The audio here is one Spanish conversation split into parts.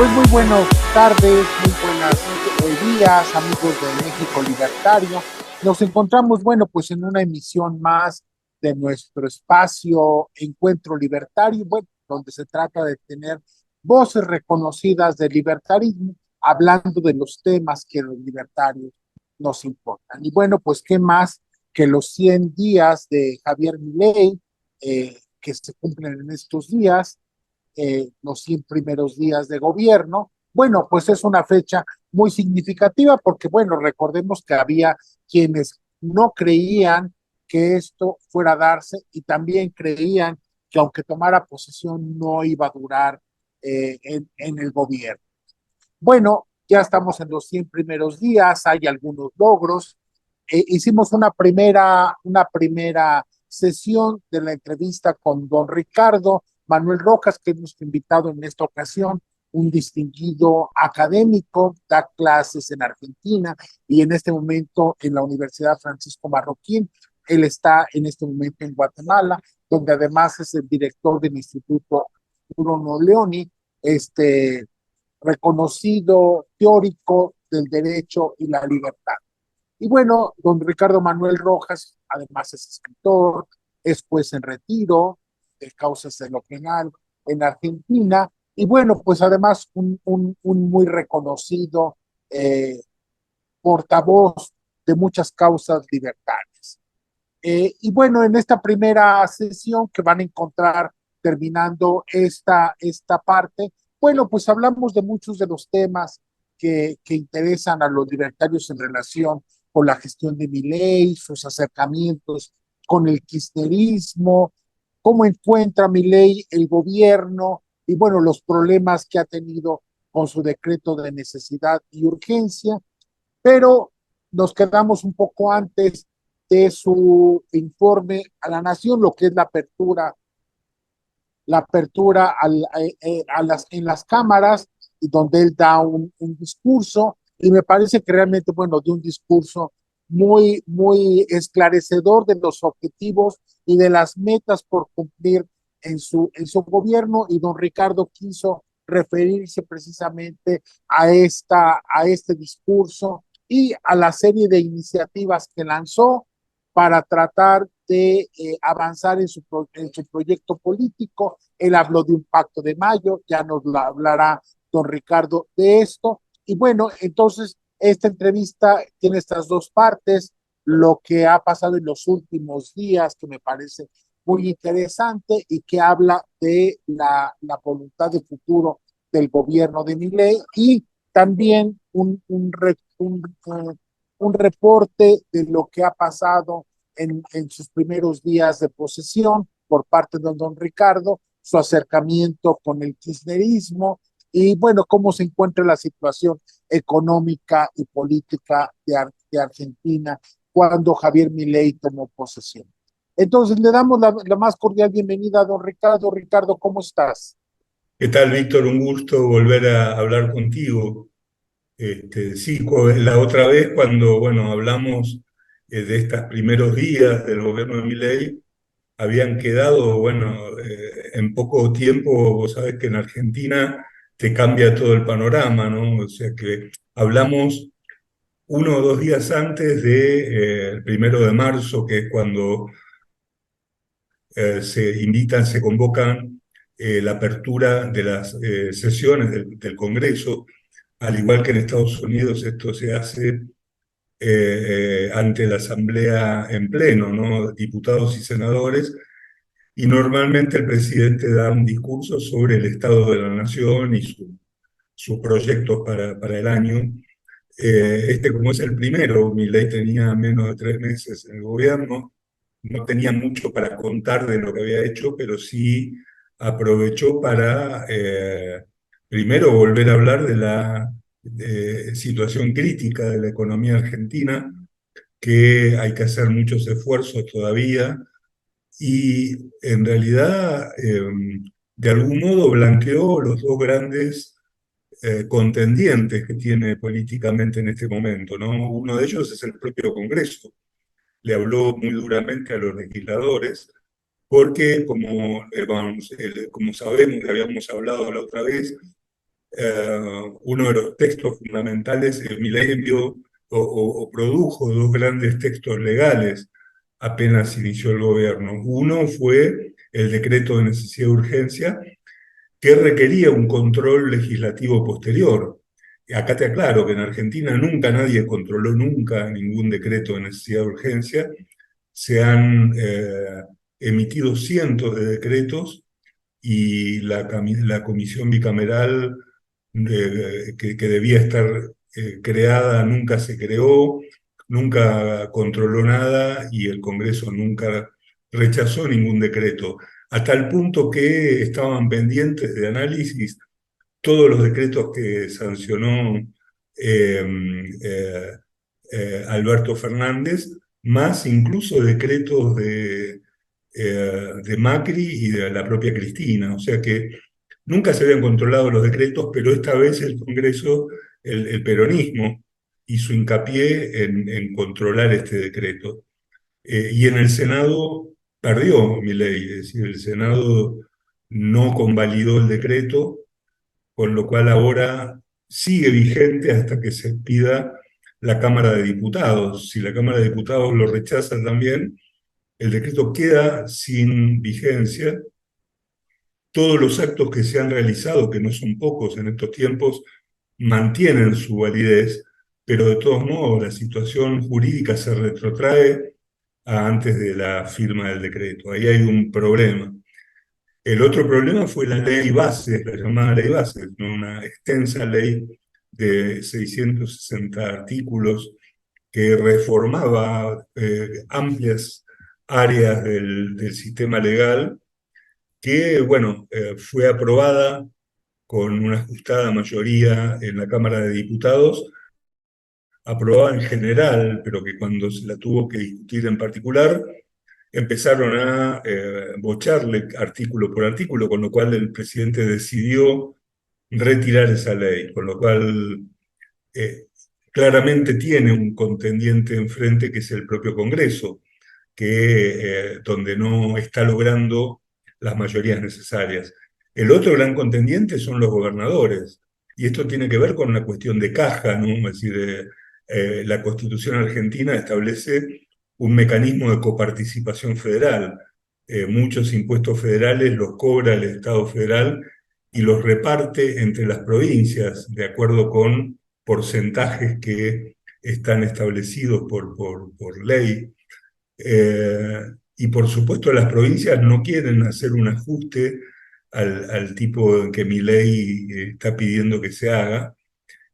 Pues muy buenas tardes, muy buenas días, amigos de México Libertario. Nos encontramos, bueno, pues en una emisión más de nuestro espacio Encuentro Libertario, bueno, donde se trata de tener voces reconocidas del libertarismo, hablando de los temas que los libertarios nos importan. Y bueno, pues qué más que los 100 días de Javier Milei, que se cumplen en estos días, los 100 primeros días de gobierno. Bueno, pues es una fecha muy significativa porque, bueno, recordemos que había quienes no creían que esto fuera a darse y también creían que aunque tomara posesión no iba a durar en el gobierno. Bueno, ya estamos en los 100 primeros días, hay algunos logros. Hicimos una primera sesión de la entrevista con don Ricardo Manuel Rojas, que es nuestro invitado en esta ocasión, un distinguido académico, da clases en Argentina y en este momento en la Universidad Francisco Marroquín. Él está en este momento en Guatemala, donde además es el director del Instituto Bruno Leoni, reconocido teórico del derecho y la libertad. Y bueno, don Ricardo Manuel Rojas, además es escritor, es juez en retiro de causas de lo penal en Argentina, y bueno, pues además un muy reconocido eh, portavoz de muchas causas libertarias. Y bueno, en esta primera sesión que van a encontrar terminando esta parte, bueno, pues hablamos de muchos de los temas que interesan a los libertarios en relación con la gestión de Milei, sus acercamientos con el kirchnerismo, cómo encuentra Milei el gobierno y bueno, los problemas que ha tenido con su decreto de necesidad y urgencia, pero nos quedamos un poco antes de su informe a la nación, lo que es la apertura en las cámaras, y donde él da un discurso, y me parece que realmente, bueno, de un discurso muy, muy esclarecedor de los objetivos y de las metas por cumplir en su gobierno, y don Ricardo quiso referirse precisamente a este discurso y a la serie de iniciativas que lanzó para tratar de avanzar en su proyecto político. Él habló de un pacto de mayo, ya nos lo hablará don Ricardo de esto. Y bueno, entonces esta entrevista tiene estas dos partes, lo que ha pasado en los últimos días, que me parece muy interesante y que habla de la voluntad de futuro del gobierno de Milei, y también un reporte de lo que ha pasado en sus primeros días de posesión por parte de don Ricardo, su acercamiento con el kirchnerismo y bueno, cómo se encuentra la situación económica y política de Argentina cuando Javier Milei tomó posesión. Entonces le damos la más cordial bienvenida a don Ricardo. Ricardo, ¿cómo estás? ¿Qué tal, Víctor? Un gusto volver a hablar contigo. Sí, la otra vez cuando, bueno, hablamos de estos primeros días del gobierno de Milei, habían quedado, bueno, en poco tiempo, vos sabés que en Argentina te cambia todo el panorama, ¿no? O sea que hablamos 1 o 2 días antes del 1 de marzo, que es cuando se invitan, se convocan la apertura de las sesiones del Congreso. Al igual que en Estados Unidos, esto se hace ante la Asamblea en pleno, ¿no? Diputados y senadores, y normalmente el presidente da un discurso sobre el estado de la nación y sus proyectos para el año. Como es el primero, Milei tenía menos de 3 meses en el gobierno, no tenía mucho para contar de lo que había hecho, pero sí aprovechó para primero volver a hablar de la situación crítica de la economía argentina, que hay que hacer muchos esfuerzos todavía, y en realidad de algún modo blanqueó los dos grandes contendientes que tiene políticamente en este momento, ¿no? Uno de ellos es el propio Congreso. Le habló muy duramente a los legisladores, porque como sabemos, que habíamos hablado la otra vez, uno de los textos fundamentales, Milei envió o produjo dos grandes textos legales apenas inició el gobierno. Uno fue el decreto de necesidad de urgencia, que requería un control legislativo posterior. Acá te aclaro que en Argentina nunca nadie controló nunca ningún decreto de necesidad de urgencia. Se han emitido cientos de decretos y la comisión bicameral que debía estar creada nunca se creó, nunca controló nada y el Congreso nunca rechazó ningún decreto, a tal punto que estaban pendientes de análisis todos los decretos que sancionó eh, eh, Alberto Fernández, más incluso decretos de Macri y de la propia Cristina. O sea que nunca se habían controlado los decretos, pero esta vez el Congreso, el peronismo, hizo hincapié en controlar este decreto. Y en el Senado perdió Milei, es decir, el Senado no convalidó el decreto, con lo cual ahora sigue vigente hasta que se pida la Cámara de Diputados. Si la Cámara de Diputados lo rechaza también, el decreto queda sin vigencia. Todos los actos que se han realizado, que no son pocos en estos tiempos, mantienen su validez, pero de todos modos la situación jurídica se retrotrae a antes de la firma del decreto. Ahí hay un problema. El otro problema fue la ley Bases, la llamada ley Bases, ¿no? Una extensa ley de 660 artículos que reformaba amplias áreas del sistema legal, que, bueno, fue aprobada con una ajustada mayoría en la Cámara de Diputados, aprobada en general, pero que cuando se la tuvo que discutir en particular, empezaron a bocharle artículo por artículo, con lo cual el presidente decidió retirar esa ley, con lo cual eh, claramente tiene un contendiente enfrente que es el propio Congreso, donde no está logrando las mayorías necesarias. El otro gran contendiente son los gobernadores, y esto tiene que ver con una cuestión de caja, ¿no? Es decir, la Constitución argentina establece un mecanismo de coparticipación federal. Muchos impuestos federales los cobra el Estado federal y los reparte entre las provincias de acuerdo con porcentajes que están establecidos por ley. Y por supuesto las provincias no quieren hacer un ajuste al tipo que Milei está pidiendo que se haga,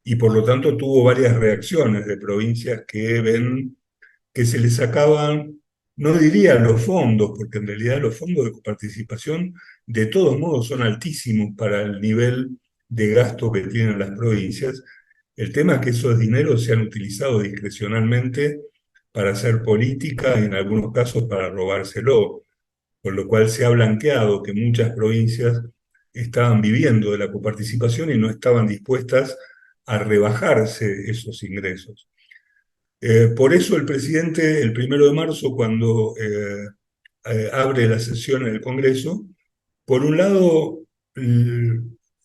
y por lo tanto tuvo varias reacciones de provincias que ven que se les acaban, no diría los fondos, porque en realidad los fondos de coparticipación de todos modos son altísimos para el nivel de gasto que tienen las provincias. El tema es que esos dineros se han utilizado discrecionalmente para hacer política y en algunos casos para robárselo, con lo cual se ha blanqueado que muchas provincias estaban viviendo de la coparticipación y no estaban dispuestas a rebajarse esos ingresos. Por eso el presidente, el 1 de marzo, cuando abre la sesión en el Congreso, por un lado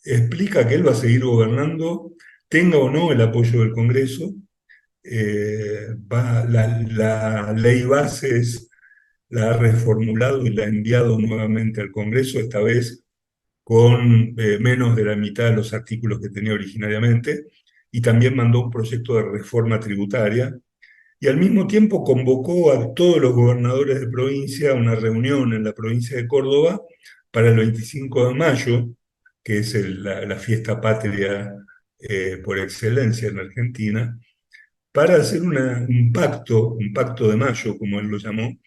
explica que él va a seguir gobernando, tenga o no el apoyo del Congreso. La ley bases la ha reformulado y la ha enviado nuevamente al Congreso, esta vez con menos de la mitad de los artículos que tenía originariamente, y también mandó un proyecto de reforma tributaria, y al mismo tiempo convocó a todos los gobernadores de provincia a una reunión en la provincia de Córdoba para el 25 de mayo, que es la fiesta patria por excelencia en Argentina, para hacer un pacto de mayo, como él lo llamó,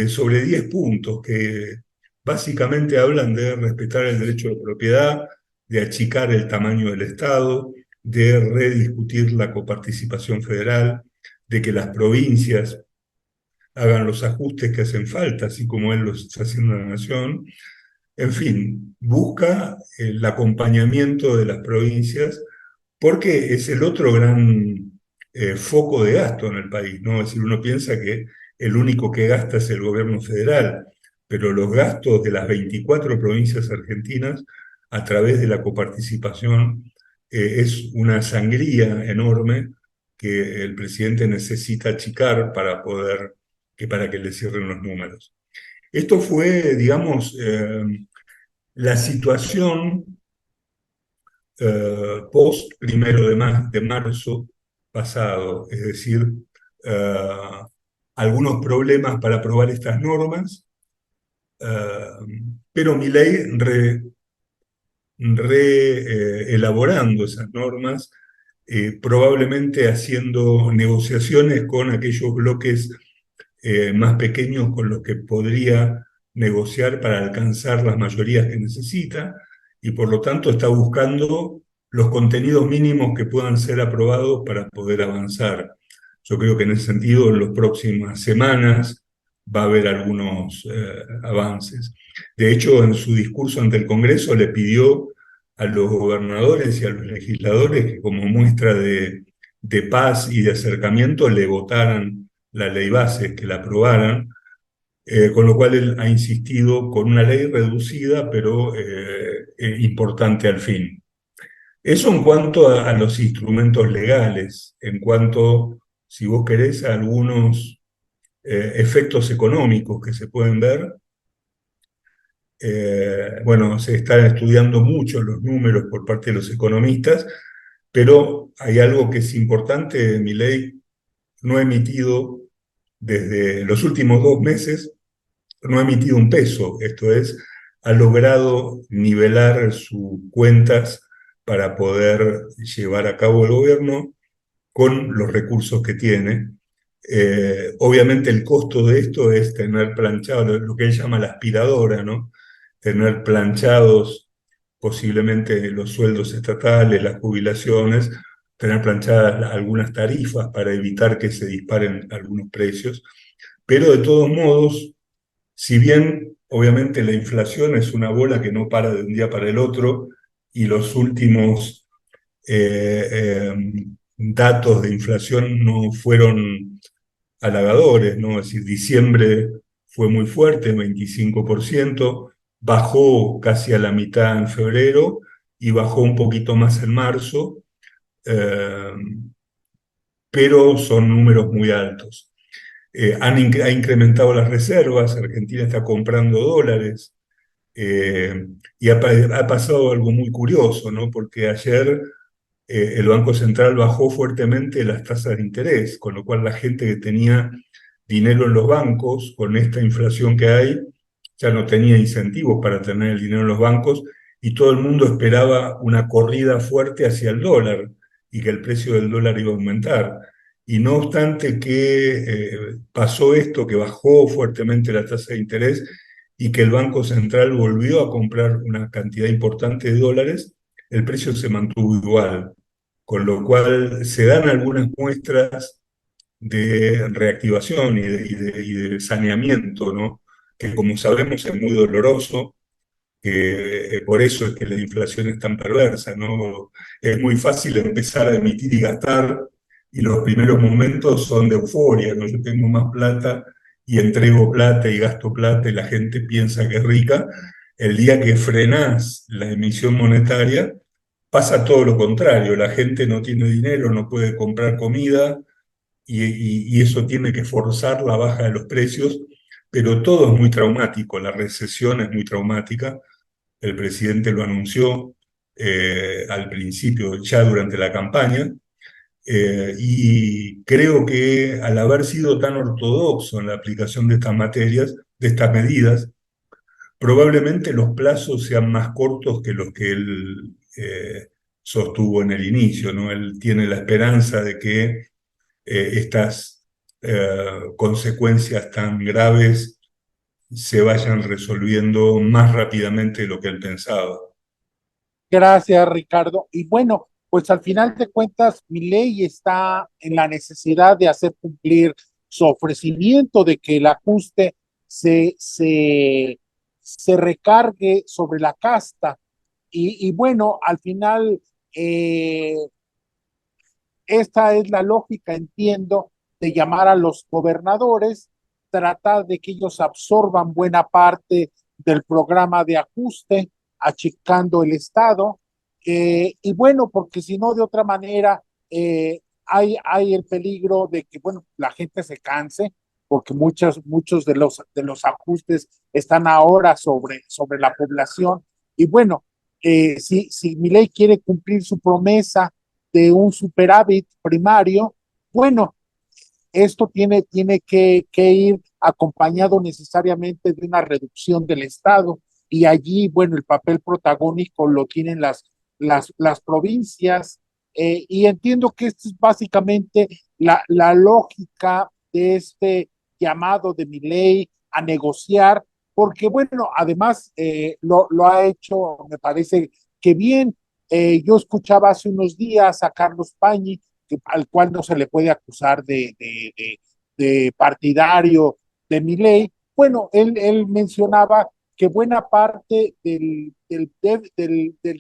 sobre 10 puntos que básicamente hablan de respetar el derecho de propiedad, de achicar el tamaño del Estado, de rediscutir la coparticipación federal, de que las provincias hagan los ajustes que hacen falta, así como él los está haciendo en la nación. En fin, busca el acompañamiento de las provincias porque es el otro gran foco de gasto en el país, ¿no? Es decir, uno piensa que el único que gasta es el gobierno federal, pero los gastos de las 24 provincias argentinas a través de la coparticipación es una sangría enorme que el presidente necesita achicar para que le cierren los números. Esto fue, digamos, la situación post 1 de marzo pasado, es decir, eh, algunos problemas para aprobar estas normas, pero Milei elaborando esas normas, probablemente haciendo negociaciones con aquellos bloques más pequeños con los que podría negociar para alcanzar las mayorías que necesita, y por lo tanto está buscando los contenidos mínimos que puedan ser aprobados para poder avanzar. Yo creo que en ese sentido en las próximas semanas va a haber algunos avances. De hecho, en su discurso ante el Congreso le pidió a los gobernadores y a los legisladores que como muestra de paz y de acercamiento le votaran la ley base, que la aprobaran, con lo cual él ha insistido con una ley reducida, pero importante al fin. Eso en cuanto a los instrumentos legales, en cuanto, si vos querés, a algunos efectos económicos que se pueden ver. Bueno, se están estudiando mucho los números por parte de los economistas, pero hay algo que es importante: Milei no ha emitido desde los últimos 2 meses, no ha emitido un peso, esto es, ha logrado nivelar sus cuentas para poder llevar a cabo el gobierno con los recursos que tiene. Obviamente el costo de esto es tener planchado lo que él llama la aspiradora, ¿no? Tener planchados posiblemente los sueldos estatales, las jubilaciones, tener planchadas algunas tarifas para evitar que se disparen algunos precios, pero de todos modos, si bien obviamente la inflación es una bola que no para de un día para el otro, y los últimos datos de inflación no fueron halagadores, ¿no? Es decir, diciembre fue muy fuerte, 25%, bajó casi a la mitad en febrero y bajó un poquito más en marzo, eh, pero son números muy altos. Ha incrementado las reservas, Argentina está comprando dólares, y ha pasado algo muy curioso, ¿no? Porque ayer el Banco Central bajó fuertemente las tasas de interés, con lo cual la gente que tenía dinero en los bancos, con esta inflación que hay, ya no tenía incentivos para tener el dinero en los bancos, y todo el mundo esperaba una corrida fuerte hacia el dólar y que el precio del dólar iba a aumentar. Y no obstante que pasó esto, que bajó fuertemente la tasa de interés y que el Banco Central volvió a comprar una cantidad importante de dólares, el precio se mantuvo igual, con lo cual se dan algunas muestras de reactivación y de saneamiento, ¿no? Que como sabemos es muy doloroso, que por eso es que la inflación es tan perversa, ¿no? Es muy fácil empezar a emitir y gastar, y los primeros momentos son de euforia, ¿no? Yo tengo más plata y entrego plata y gasto plata y la gente piensa que es rica. El día que frenás la emisión monetaria, pasa todo lo contrario: la gente no tiene dinero, no puede comprar comida, y eso tiene que forzar la baja de los precios, pero todo es muy traumático, la recesión es muy traumática. El presidente lo anunció al principio, ya durante la campaña, y creo que al haber sido tan ortodoxo en la aplicación de estas materias, de estas medidas, probablemente los plazos sean más cortos que los que él sostuvo en el inicio, ¿no? Él tiene la esperanza de que estas consecuencias tan graves se vayan resolviendo más rápidamente de lo que él pensaba. Gracias, Ricardo. Y bueno, pues al final de cuentas, mi ley está en la necesidad de hacer cumplir su ofrecimiento de que el ajuste se, se, se recargue sobre la casta. Y bueno, al final, esta es la lógica, entiendo, de llamar a los gobernadores, tratar de que ellos absorban buena parte del programa de ajuste, achicando el Estado, Y bueno, porque si no, de otra manera, hay el peligro de que, bueno, la gente se canse, porque muchos de los ajustes están ahora sobre la población. Y bueno, si Milei quiere cumplir su promesa de un superávit primario, bueno, esto tiene que ir acompañado necesariamente de una reducción del Estado y allí, bueno, el papel protagónico lo tienen las provincias y entiendo que esta es básicamente la lógica de este llamado de Milei a negociar, porque bueno, además lo ha hecho, me parece que bien. Yo escuchaba hace unos días a Carlos Pañi, al cual no se le puede acusar de partidario de Milei. Bueno, él mencionaba que buena parte del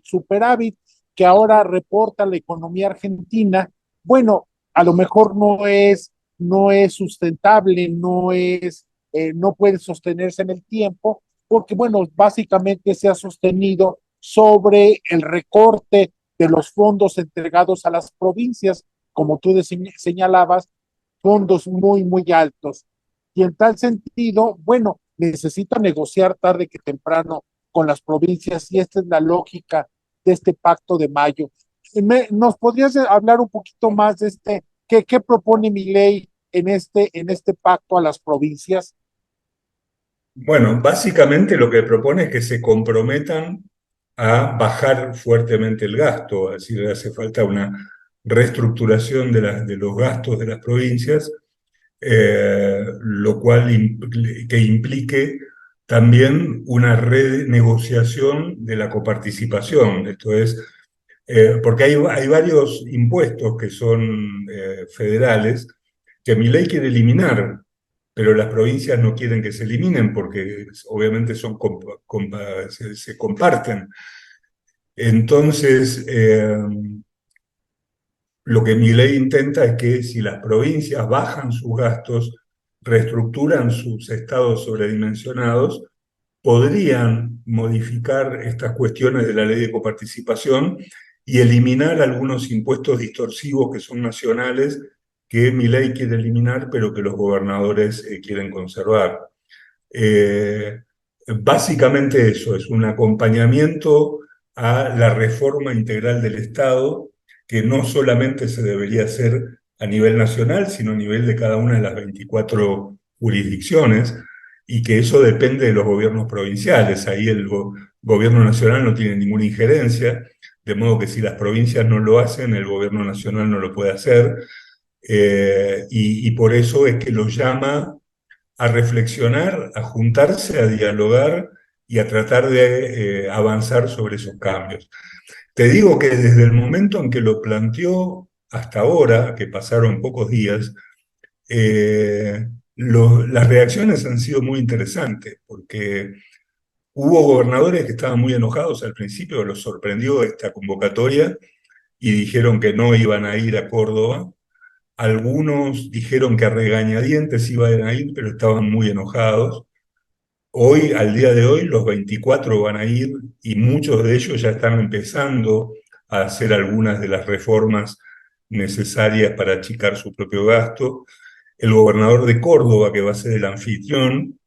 superávit que ahora reporta la economía argentina, bueno, a lo mejor no es sustentable, no puede sostenerse en el tiempo, porque bueno, básicamente se ha sostenido sobre el recorte de los fondos entregados a las provincias, como tú señalabas, fondos muy altos. Y en tal sentido, bueno, necesita negociar tarde que temprano con las provincias y esta es la lógica de este pacto de mayo. ¿Nos podrías hablar un poquito más de qué propone mi ley en este pacto a las provincias? Bueno, básicamente lo que propone es que se comprometan a bajar fuertemente el gasto, es decir, hace falta una reestructuración de los gastos de las provincias, lo cual que implique también una renegociación de la coparticipación, esto es, porque hay varios impuestos que son federales que mi ley quiere eliminar, pero las provincias no quieren que se eliminen porque obviamente se comparten. Entonces, lo que mi ley intenta es que si las provincias bajan sus gastos, reestructuran sus estados sobredimensionados, podrían modificar estas cuestiones de la ley de coparticipación y eliminar algunos impuestos distorsivos que son nacionales, que mi ley quiere eliminar, pero que los gobernadores quieren conservar. Eh, Básicamente eso, es un acompañamiento a la reforma integral del Estado, que no solamente se debería hacer a nivel nacional, sino a nivel de cada una de las 24 jurisdicciones, y que eso depende de los gobiernos provinciales. Ahí el gobierno nacional no tiene ninguna injerencia, de modo que si las provincias no lo hacen, el gobierno nacional no lo puede hacer, y por eso es que lo llama a reflexionar, a juntarse, a dialogar y a tratar de avanzar sobre esos cambios. Te digo que desde el momento en que lo planteó hasta ahora, que pasaron pocos días, las reacciones han sido muy interesantes, porque hubo gobernadores que estaban muy enojados al principio, los sorprendió esta convocatoria y dijeron que no iban a ir a Córdoba. Algunos dijeron que a regañadientes iban a ir, pero estaban muy enojados. Hoy, al día de hoy, los 24 van a ir y muchos de ellos ya están empezando a hacer algunas de las reformas necesarias para achicar su propio gasto. El gobernador de Córdoba, que va a ser el anfitrión,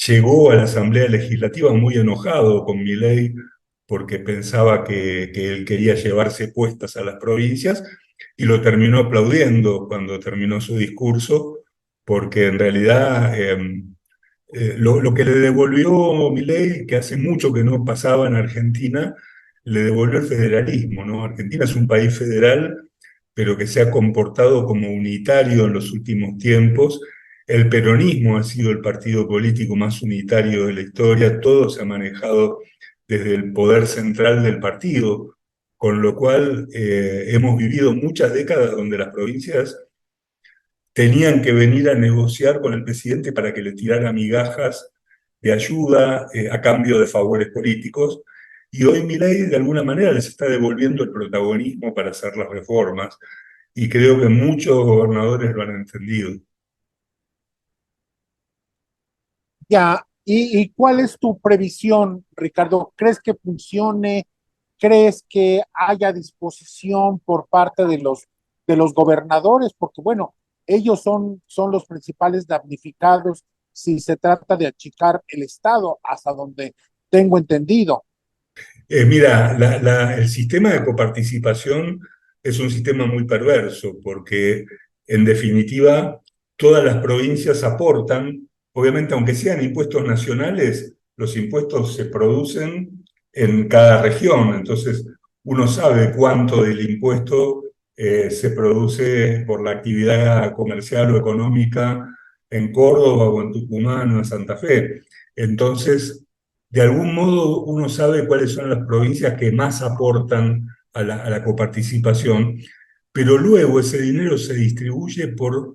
llegó a la Asamblea Legislativa muy enojado con Milei porque pensaba que él quería llevarse puestas a las provincias y lo terminó aplaudiendo cuando terminó su discurso, porque en realidad lo que le devolvió Milei, que hace mucho que no pasaba en Argentina, le devolvió el federalismo, ¿no? Argentina es un país federal, pero que se ha comportado como unitario en los últimos tiempos. El peronismo ha sido el partido político más unitario de la historia, todo se ha manejado desde el poder central del partido, con lo cual hemos vivido muchas décadas donde las provincias tenían que venir a negociar con el presidente para que le tirara migajas de ayuda a cambio de favores políticos. Y hoy Milei de alguna manera les está devolviendo el protagonismo para hacer las reformas. Y creo que muchos gobernadores lo han entendido. Ya, ¿y cuál es tu previsión, Ricardo? ¿Crees que funcione? crees que haya disposición por parte de los gobernadores? Porque bueno, ellos son los principales damnificados si se trata de achicar el Estado, hasta donde tengo entendido. Mira, el sistema de coparticipación es un sistema muy perverso porque, en definitiva, todas las provincias aportan, obviamente, aunque sean impuestos nacionales, los impuestos se producen en cada región, entonces uno sabe cuánto del impuesto se produce por la actividad comercial o económica en Córdoba o en Tucumán o en Santa Fe. Entonces, de algún modo uno sabe cuáles son las provincias que más aportan a la coparticipación, pero luego ese dinero se distribuye por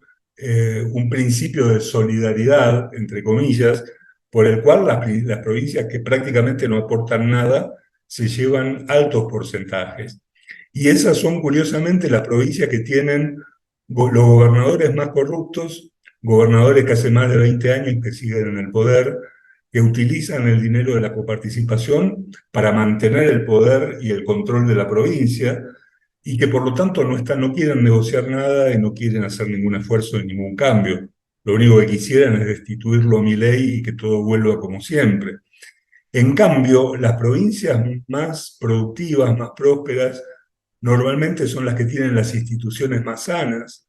un principio de solidaridad, entre comillas, por el cual las provincias que prácticamente no aportan nada se llevan altos porcentajes. Y esas son, curiosamente, las provincias que tienen los gobernadores más corruptos, gobernadores que hace más de 20 años que siguen en el poder, que utilizan el dinero de la coparticipación para mantener el poder y el control de la provincia, y que por lo tanto no quieren negociar nada y no quieren hacer ningún esfuerzo ni ningún cambio. Lo único que quisieran es destituirlo a Milei y que todo vuelva como siempre. En cambio, las provincias más productivas, más prósperas, normalmente son las que tienen las instituciones más sanas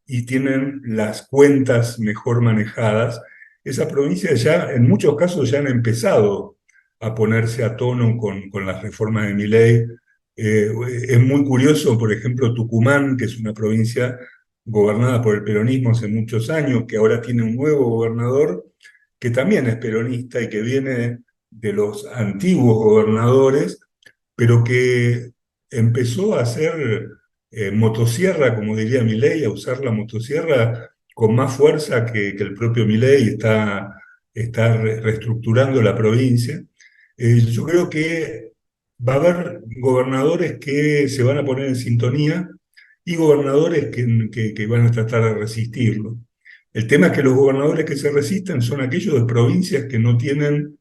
y tienen las cuentas mejor manejadas. Esas provincias ya, en muchos casos, ya han empezado a ponerse a tono con las reformas de Milei. Es muy curioso, por ejemplo, Tucumán, que es una provincia gobernada por el peronismo hace muchos años, que ahora tiene un nuevo gobernador que también es peronista y que viene de los antiguos gobernadores, pero que empezó a hacer motosierra, como diría Milei, a usar la motosierra con más fuerza que el propio Milei, está reestructurando la provincia. Yo creo que va a haber gobernadores que se van a poner en sintonía y gobernadores que van a tratar de resistirlo. El tema es que los gobernadores que se resisten son aquellos de provincias que no tienen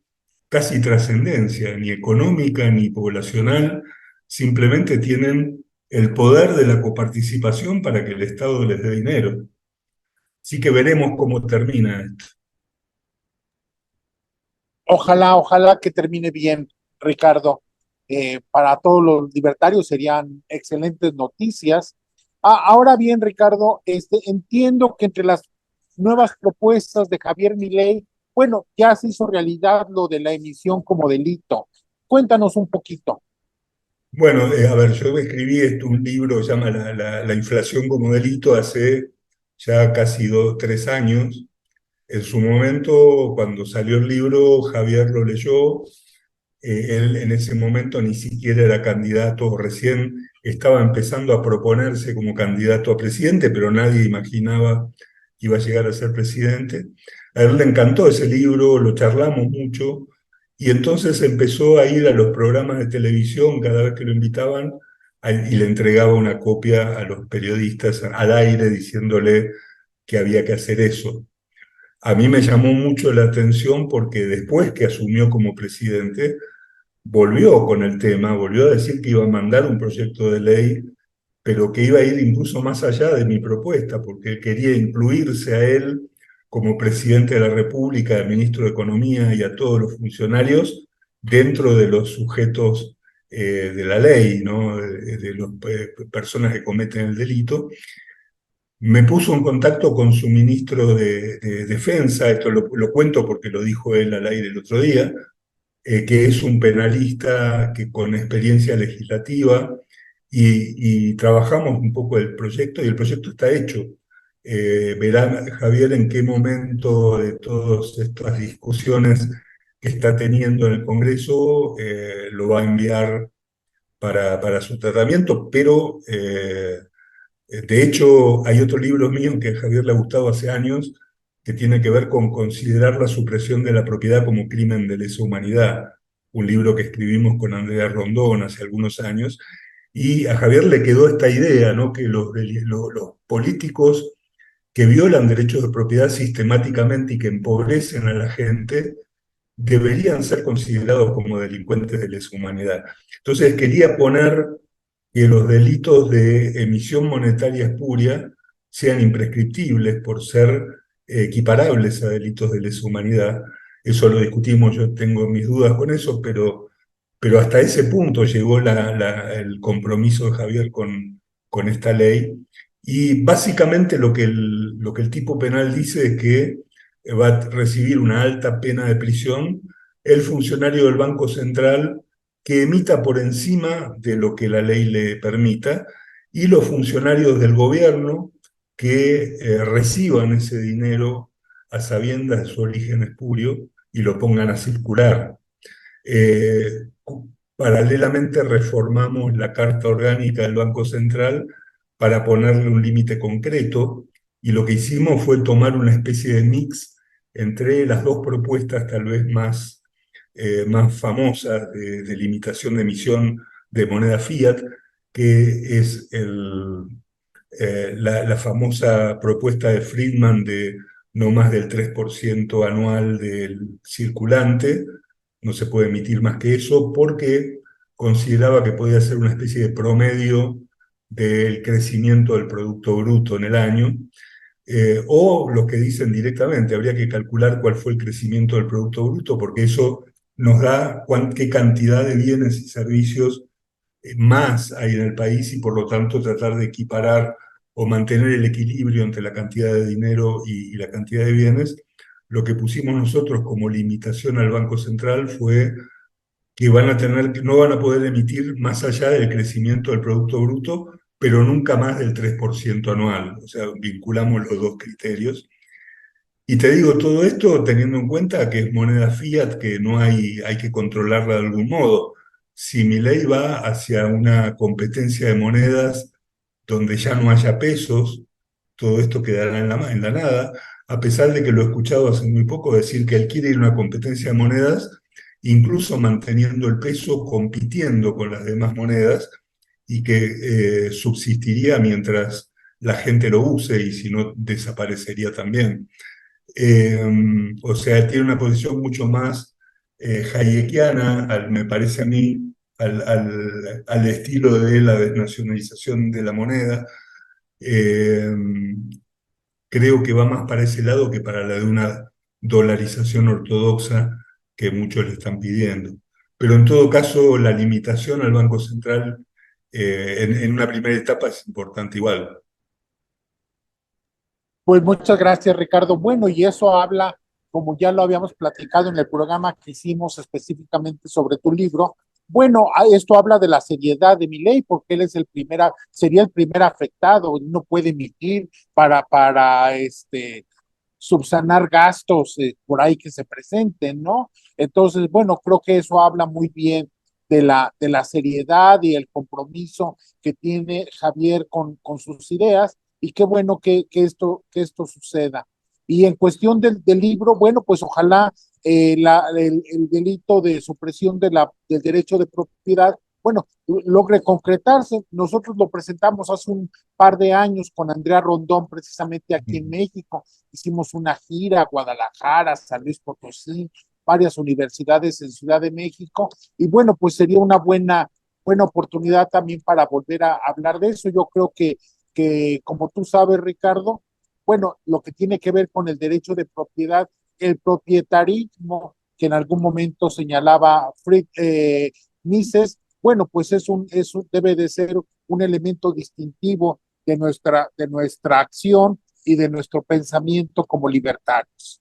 casi trascendencia, ni económica ni poblacional, simplemente tienen el poder de la coparticipación para que el Estado les dé dinero. Así que veremos cómo termina esto. Ojalá, ojalá que termine bien, Ricardo. Para todos los libertarios serían excelentes noticias. Ahora bien, Ricardo, entiendo que entre las nuevas propuestas de Javier Milei, bueno, ya se hizo realidad lo de la emisión como delito. Cuéntanos un poquito. Bueno, a ver, yo escribí un libro que se llama la inflación como delito hace ya casi 3 años. En su momento, cuando salió el libro, Javier lo leyó. Él en ese momento ni siquiera era candidato, recién estaba empezando a proponerse como candidato a presidente, pero nadie imaginaba que iba a llegar a ser presidente. A él le encantó ese libro, lo charlamos mucho, y entonces empezó a ir a los programas de televisión cada vez que lo invitaban y le entregaba una copia a los periodistas al aire diciéndole que había que hacer eso. A mí me llamó mucho la atención porque después que asumió como presidente, volvió con el tema, volvió a decir que iba a mandar un proyecto de ley, pero que iba a ir incluso más allá de mi propuesta, porque él quería incluirse a él como presidente de la República, al ministro de Economía y a todos los funcionarios dentro de los sujetos de la ley, ¿no? De las personas que cometen el delito. Me puso en contacto con su ministro de Defensa, esto lo cuento porque lo dijo él al aire el otro día, que es un penalista con experiencia legislativa, y trabajamos un poco el proyecto y el proyecto está hecho. Verá Javier en qué momento de todas estas discusiones que está teniendo en el Congreso lo va a enviar para su tratamiento, pero de hecho hay otro libro mío que a Javier le ha gustado hace años, que tiene que ver con considerar la supresión de la propiedad como crimen de lesa humanidad, un libro que escribimos con Andrea Rondón hace algunos años, y a Javier le quedó esta idea, ¿no? Que los políticos que violan derechos de propiedad sistemáticamente y que empobrecen a la gente deberían ser considerados como delincuentes de lesa humanidad. Entonces quería poner que los delitos de emisión monetaria espuria sean imprescriptibles por ser equiparables a delitos de lesa humanidad. Eso lo discutimos, yo tengo mis dudas con eso, pero hasta ese punto llegó el compromiso de Javier con esta ley. Y básicamente lo que el tipo penal dice es que va a recibir una alta pena de prisión el funcionario del Banco Central que emita por encima de lo que la ley le permita, y los funcionarios del gobierno que reciban ese dinero a sabiendas de su origen espurio y lo pongan a circular. Eh, Paralelamente reformamos la Carta Orgánica del Banco Central para ponerle un límite concreto, y lo que hicimos fue tomar una especie de mix entre las dos propuestas tal vez más famosas de limitación de emisión de moneda fiat, que es la famosa propuesta de Friedman de no más del 3% anual del circulante. No se puede emitir más que eso porque consideraba que podía ser una especie de promedio del crecimiento del Producto Bruto en el año. O lo que dicen directamente, habría que calcular cuál fue el crecimiento del Producto Bruto, porque eso nos da qué cantidad de bienes y servicios más hay en el país, y por lo tanto tratar de equiparar o mantener el equilibrio entre la cantidad de dinero y la cantidad de bienes. Lo que pusimos nosotros como limitación al Banco Central fue que no van a poder emitir más allá del crecimiento del Producto Bruto, pero nunca más del 3% anual. O sea, vinculamos los dos criterios. Y te digo todo esto teniendo en cuenta que es moneda fiat, que no hay que controlarla de algún modo. Si mi ley va hacia una competencia de monedas donde ya no haya pesos, todo esto quedará en la nada, a pesar de que lo he escuchado hace muy poco decir que él quiere ir a una competencia de monedas, incluso manteniendo el peso, compitiendo con las demás monedas, y que subsistiría mientras la gente lo use, y si no, desaparecería también. Eh, o sea, tiene una posición mucho más hayekiana, me parece a mí, al estilo de la desnacionalización de la moneda. Eh, Creo que va más para ese lado que para la de una dolarización ortodoxa que muchos le están pidiendo. Pero en todo caso, la limitación al Banco Central en una primera etapa es importante igual. Pues muchas gracias, Ricardo. Bueno, y eso habla, como ya lo habíamos platicado en el programa que hicimos específicamente sobre tu libro. Bueno, esto habla de la seriedad de Milei, porque él es sería el primer afectado, no puede emitir para subsanar gastos por ahí que se presenten, ¿no? Entonces, bueno, creo que eso habla muy bien de la seriedad y el compromiso que tiene Javier con sus ideas, y qué bueno que esto suceda. Y en cuestión del libro, bueno, pues ojalá el delito de supresión del derecho de propiedad, bueno, logre concretarse. Nosotros lo presentamos hace un par de años con Andrea Rondón, precisamente aquí en México. Hicimos una gira a Guadalajara, San Luis Potosí, varias universidades en Ciudad de México, y bueno, pues sería una buena oportunidad también para volver a hablar de eso. Yo creo que como tú sabes, Ricardo, bueno, lo que tiene que ver con el derecho de propiedad, el propietarismo que en algún momento señalaba Mises, bueno, pues debe de ser un elemento distintivo de nuestra acción y de nuestro pensamiento como libertarios.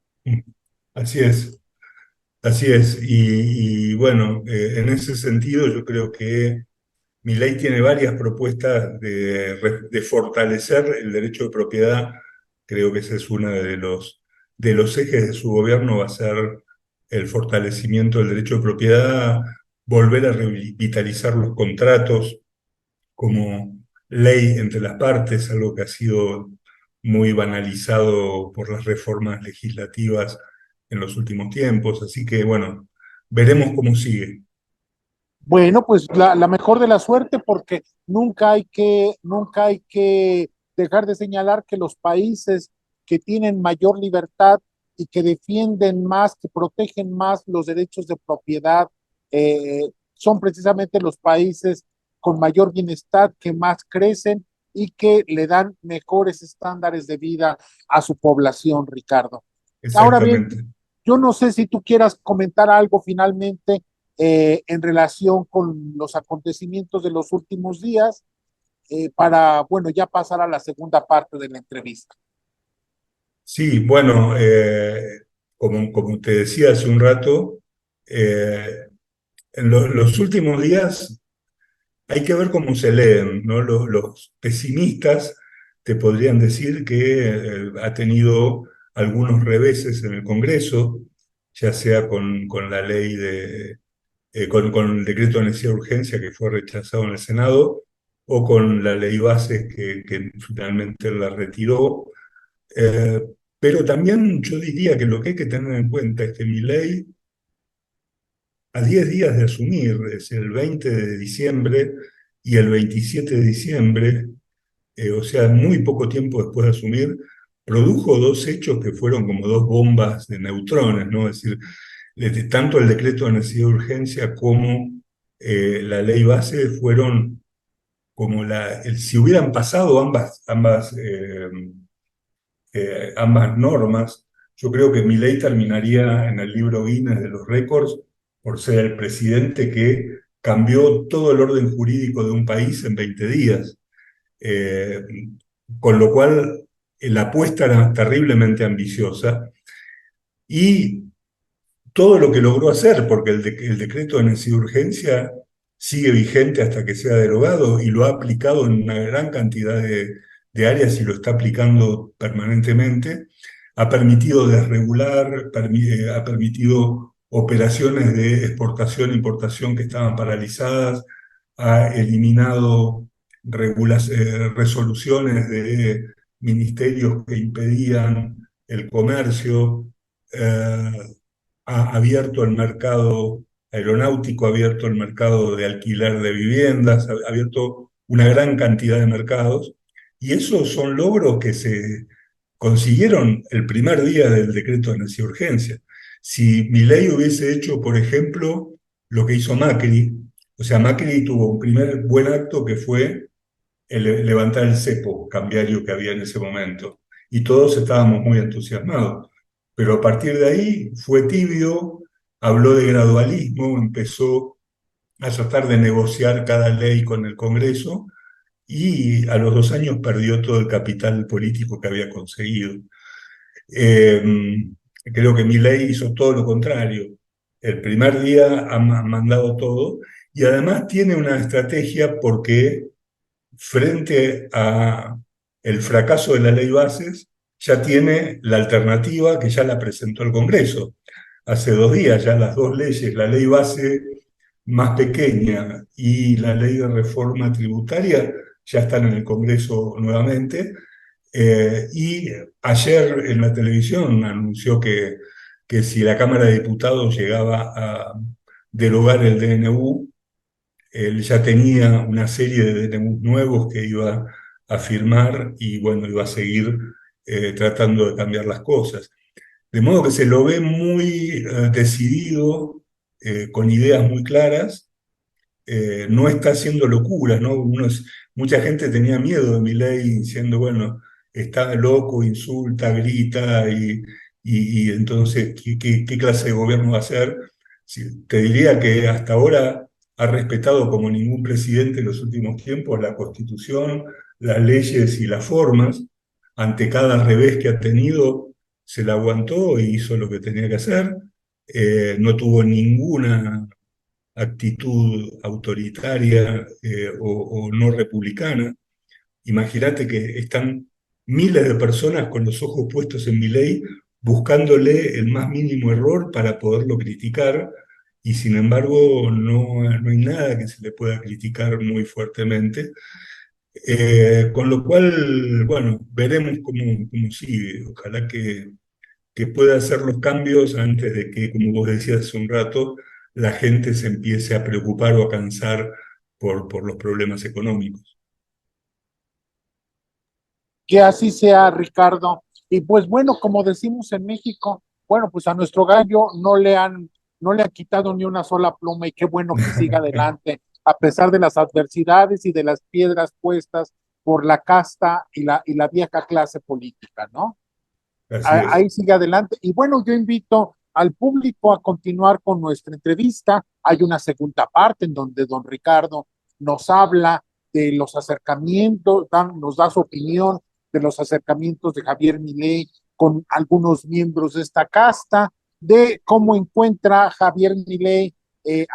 Así es. Así es, y bueno, en ese sentido yo creo que Milei tiene varias propuestas de fortalecer el derecho de propiedad. Creo que ese es uno de los ejes de su gobierno, va a ser el fortalecimiento del derecho de propiedad, volver a revitalizar los contratos como ley entre las partes, algo que ha sido muy banalizado por las reformas legislativas en los últimos tiempos. Así que bueno, veremos cómo sigue. Bueno, pues la mejor de la suerte, porque nunca hay que dejar de señalar que los países que tienen mayor libertad y que defienden más, que protegen más los derechos de propiedad, son precisamente los países con mayor bienestar, que más crecen y que le dan mejores estándares de vida a su población, Ricardo. Ahora bien, Exactamente. yo no sé si tú quieras comentar algo finalmente en relación con los acontecimientos de los últimos días para, bueno, ya pasar a la segunda parte de la entrevista. Sí, bueno, como te decía hace un rato, en los últimos días hay que ver cómo se leen, ¿no? Los pesimistas te podrían decir que ha tenido algunos reveses en el Congreso, ya sea con la ley con el decreto de necesidad de urgencia que fue rechazado en el Senado, o con la ley base que finalmente la retiró. Eh, pero también yo diría que lo que hay que tener en cuenta es que Milei, a 10 días de asumir, es decir, el 20 de diciembre y el 27 de diciembre, o sea, muy poco tiempo después de asumir, produjo dos hechos que fueron como dos bombas de neutrones, ¿no? Es decir, tanto el decreto de necesidad de urgencia como la ley base fueron como si hubieran pasado ambas normas, yo creo que Milei terminaría en el libro Guinness de los récords por ser el presidente que cambió todo el orden jurídico de un país en 20 días. Eh, con lo cual, la apuesta era terriblemente ambiciosa y todo lo que logró hacer, porque el decreto de necesidad de urgencia sigue vigente hasta que sea derogado y lo ha aplicado en una gran cantidad de áreas y lo está aplicando permanentemente, ha permitido desregular, ha permitido operaciones de exportación e importación que estaban paralizadas, ha eliminado resoluciones de ministerios que impedían el comercio. eh, ha abierto el mercado aeronáutico, ha abierto el mercado de alquiler de viviendas, ha abierto una gran cantidad de mercados, y esos son logros que se consiguieron el primer día del decreto de necesidad de urgencia. Si Milei hubiese hecho, por ejemplo, lo que hizo Macri, o sea, Macri tuvo un primer buen acto que fue levantar el cepo cambiario que había en ese momento. Y todos estábamos muy entusiasmados. Pero a partir de ahí fue tibio, habló de gradualismo, empezó a tratar de negociar cada ley con el Congreso y a los 2 años perdió todo el capital político que había conseguido. Eh, Creo que Milei hizo todo lo contrario. El primer día ha mandado todo y además tiene una estrategia porque frente a el fracaso de la ley bases, ya tiene la alternativa que ya la presentó el Congreso. Hace 2 días ya las dos leyes, la ley base más pequeña y la ley de reforma tributaria, ya están en el Congreso nuevamente. Y ayer en la televisión anunció que si la Cámara de Diputados llegaba a derogar el DNU, él ya tenía una serie de DNUs nuevos que iba a firmar y bueno, iba a seguir tratando de cambiar las cosas. De modo que se lo ve muy decidido, con ideas muy claras, no está haciendo locuras, ¿no? Mucha gente tenía miedo de Milei diciendo, bueno, está loco, insulta, grita y entonces, ¿qué clase de gobierno va a hacer? Te diría que hasta ahora ha respetado como ningún presidente en los últimos tiempos la Constitución, las leyes y las formas. Ante cada revés que ha tenido, se la aguantó y hizo lo que tenía que hacer. No tuvo ninguna actitud autoritaria o no republicana. Imagínate que están miles de personas con los ojos puestos en Milei buscándole el más mínimo error para poderlo criticar y sin embargo no hay nada que se le pueda criticar muy fuertemente. Con lo cual, bueno, veremos cómo sigue. Ojalá que pueda hacer los cambios antes de que, como vos decías hace un rato, la gente se empiece a preocupar o a cansar por los problemas económicos. Que así sea, Ricardo. Y pues bueno, como decimos en México, bueno, pues a nuestro gallo no le han quitado ni una sola pluma y qué bueno que siga adelante, a pesar de las adversidades y de las piedras puestas por la casta y la vieja clase política, ¿no? Así es. Ahí sigue adelante. Y bueno, yo invito al público a continuar con nuestra entrevista. Hay una segunda parte en donde don Ricardo nos habla de los acercamientos, nos da su opinión de los acercamientos de Javier Milei con algunos miembros de esta casta, de cómo encuentra Javier Milei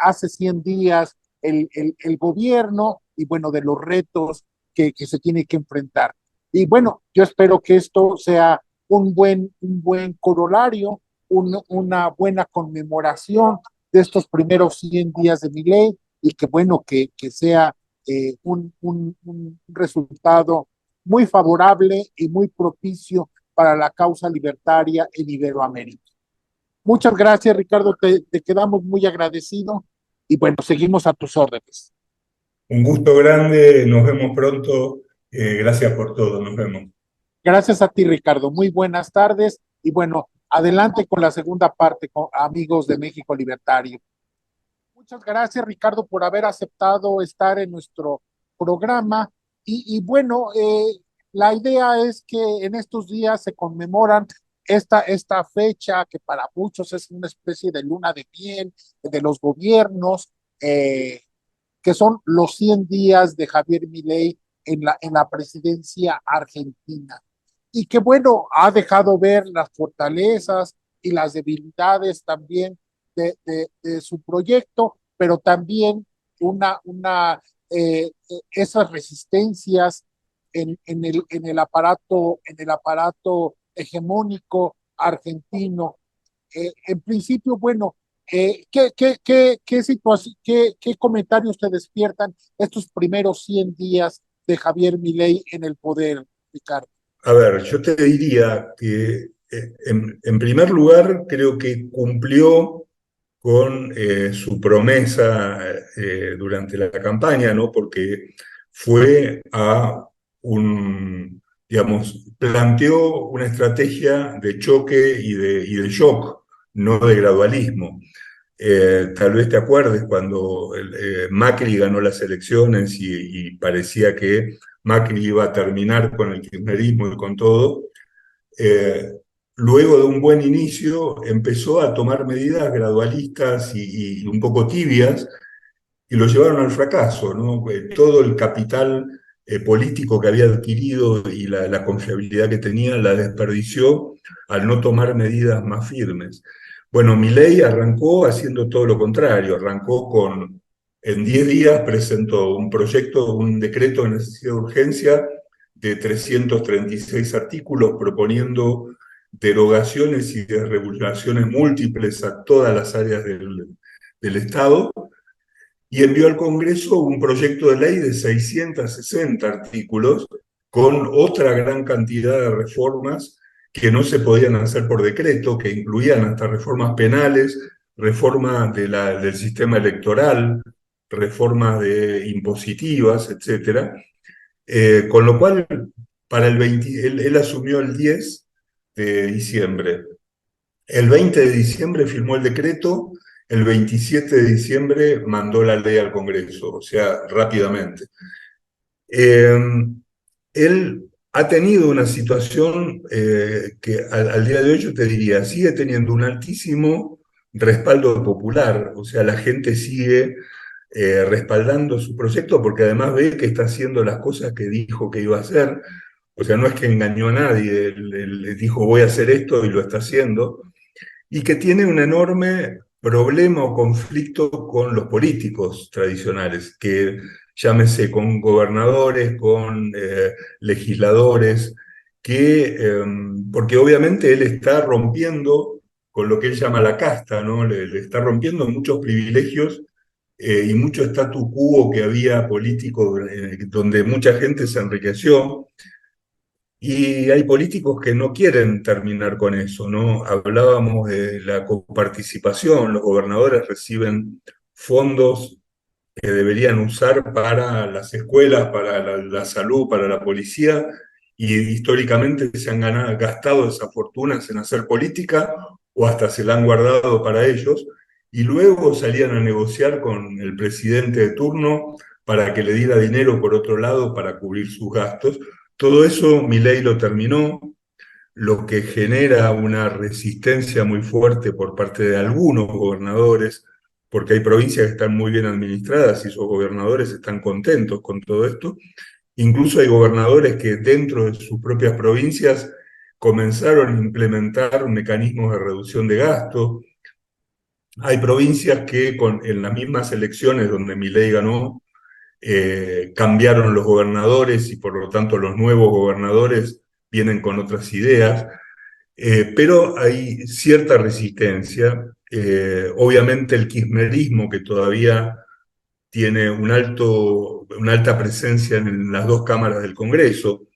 hace 100 días el gobierno y bueno, de los retos que se tiene que enfrentar. Y bueno, yo espero que esto sea un buen corolario, una buena conmemoración de estos primeros 100 días de mi ley y que bueno, que sea un resultado muy favorable y muy propicio para la causa libertaria en Iberoamérica. Muchas gracias, Ricardo, te quedamos muy agradecidos y bueno, seguimos a tus órdenes. Un gusto grande, nos vemos pronto. Gracias por todo, nos vemos. Gracias a ti, Ricardo. Muy buenas tardes y bueno, adelante con la segunda parte, con amigos de México Libertario. Muchas gracias, Ricardo, por haber aceptado estar en nuestro programa. Y bueno, la idea es que en estos días se conmemoran esta fecha que para muchos es una especie de luna de miel de los gobiernos, que son los 100 días de Javier Milei en la presidencia argentina. Y que bueno, ha dejado ver las fortalezas y las debilidades también de su proyecto, pero también esas resistencias en el aparato hegemónico argentino. En principio, bueno, qué comentarios te despiertan estos primeros 100 días de Javier Milei en el poder, Ricardo? A ver, yo te diría que en primer lugar creo que cumplió con su promesa durante la campaña, ¿no? Porque fue a digamos, planteó una estrategia de choque y de shock, no de gradualismo. Tal vez te acuerdes cuando Macri ganó las elecciones y parecía que Macri iba a terminar con el kirchnerismo y con todo. Eh, Luego de un buen inicio empezó a tomar medidas gradualistas y un poco tibias y lo llevaron al fracaso, ¿no? Todo el capital político que había adquirido y la confiabilidad que tenía la desperdició al no tomar medidas más firmes. Bueno, Milei arrancó haciendo todo lo contrario, en 10 días presentó un proyecto, un decreto de necesidad de urgencia de 336 artículos proponiendo derogaciones y desregulaciones múltiples a todas las áreas del Estado, y envió al Congreso un proyecto de ley de 660 artículos con otra gran cantidad de reformas que no se podían hacer por decreto, que incluían hasta reformas penales, reformas del sistema electoral, reformas impositivas, etc. Con lo cual, para el 20, él asumió el 10 de diciembre. El 20 de diciembre firmó el decreto, el 27 de diciembre mandó la ley al Congreso, o sea, rápidamente. Eh, Él ha tenido una situación que al día de hoy yo te diría, sigue teniendo un altísimo respaldo popular, o sea, la gente sigue respaldando su proyecto porque además ve que está haciendo las cosas que dijo que iba a hacer, o sea, no es que engañó a nadie, él dijo voy a hacer esto y lo está haciendo, y que tiene un enorme problema o conflicto con los políticos tradicionales, que llámese con gobernadores, con legisladores, porque obviamente él está rompiendo con lo que él llama la casta, ¿no? Le está rompiendo muchos privilegios y mucho statu quo que había político, donde mucha gente se enriqueció. Y hay políticos que no quieren terminar con eso, ¿no? Hablábamos de la coparticipación, los gobernadores reciben fondos que deberían usar para las escuelas, para la salud, para la policía, y históricamente se han gastado esas fortunas en hacer política o hasta se la han guardado para ellos, y luego salían a negociar con el presidente de turno para que le diera dinero por otro lado para cubrir sus gastos. Todo eso Milei lo terminó, lo que genera una resistencia muy fuerte por parte de algunos gobernadores, porque hay provincias que están muy bien administradas y esos gobernadores están contentos con todo esto. Incluso hay gobernadores que dentro de sus propias provincias comenzaron a implementar mecanismos de reducción de gastos. Hay provincias que en las mismas elecciones donde Milei ganó, cambiaron los gobernadores y por lo tanto los nuevos gobernadores vienen con otras ideas, pero hay cierta resistencia. Obviamente el kirchnerismo, que todavía tiene una alta presencia en las dos cámaras del Congreso,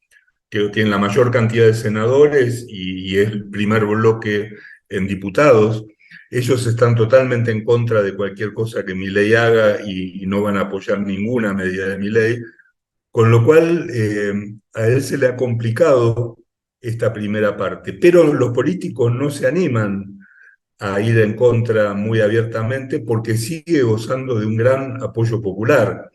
que tiene la mayor cantidad de senadores y es el primer bloque en diputados. Ellos están totalmente en contra de cualquier cosa que Milei haga y no van a apoyar ninguna medida de Milei, con lo cual a él se le ha complicado esta primera parte. Pero los políticos no se animan a ir en contra muy abiertamente porque sigue gozando de un gran apoyo popular.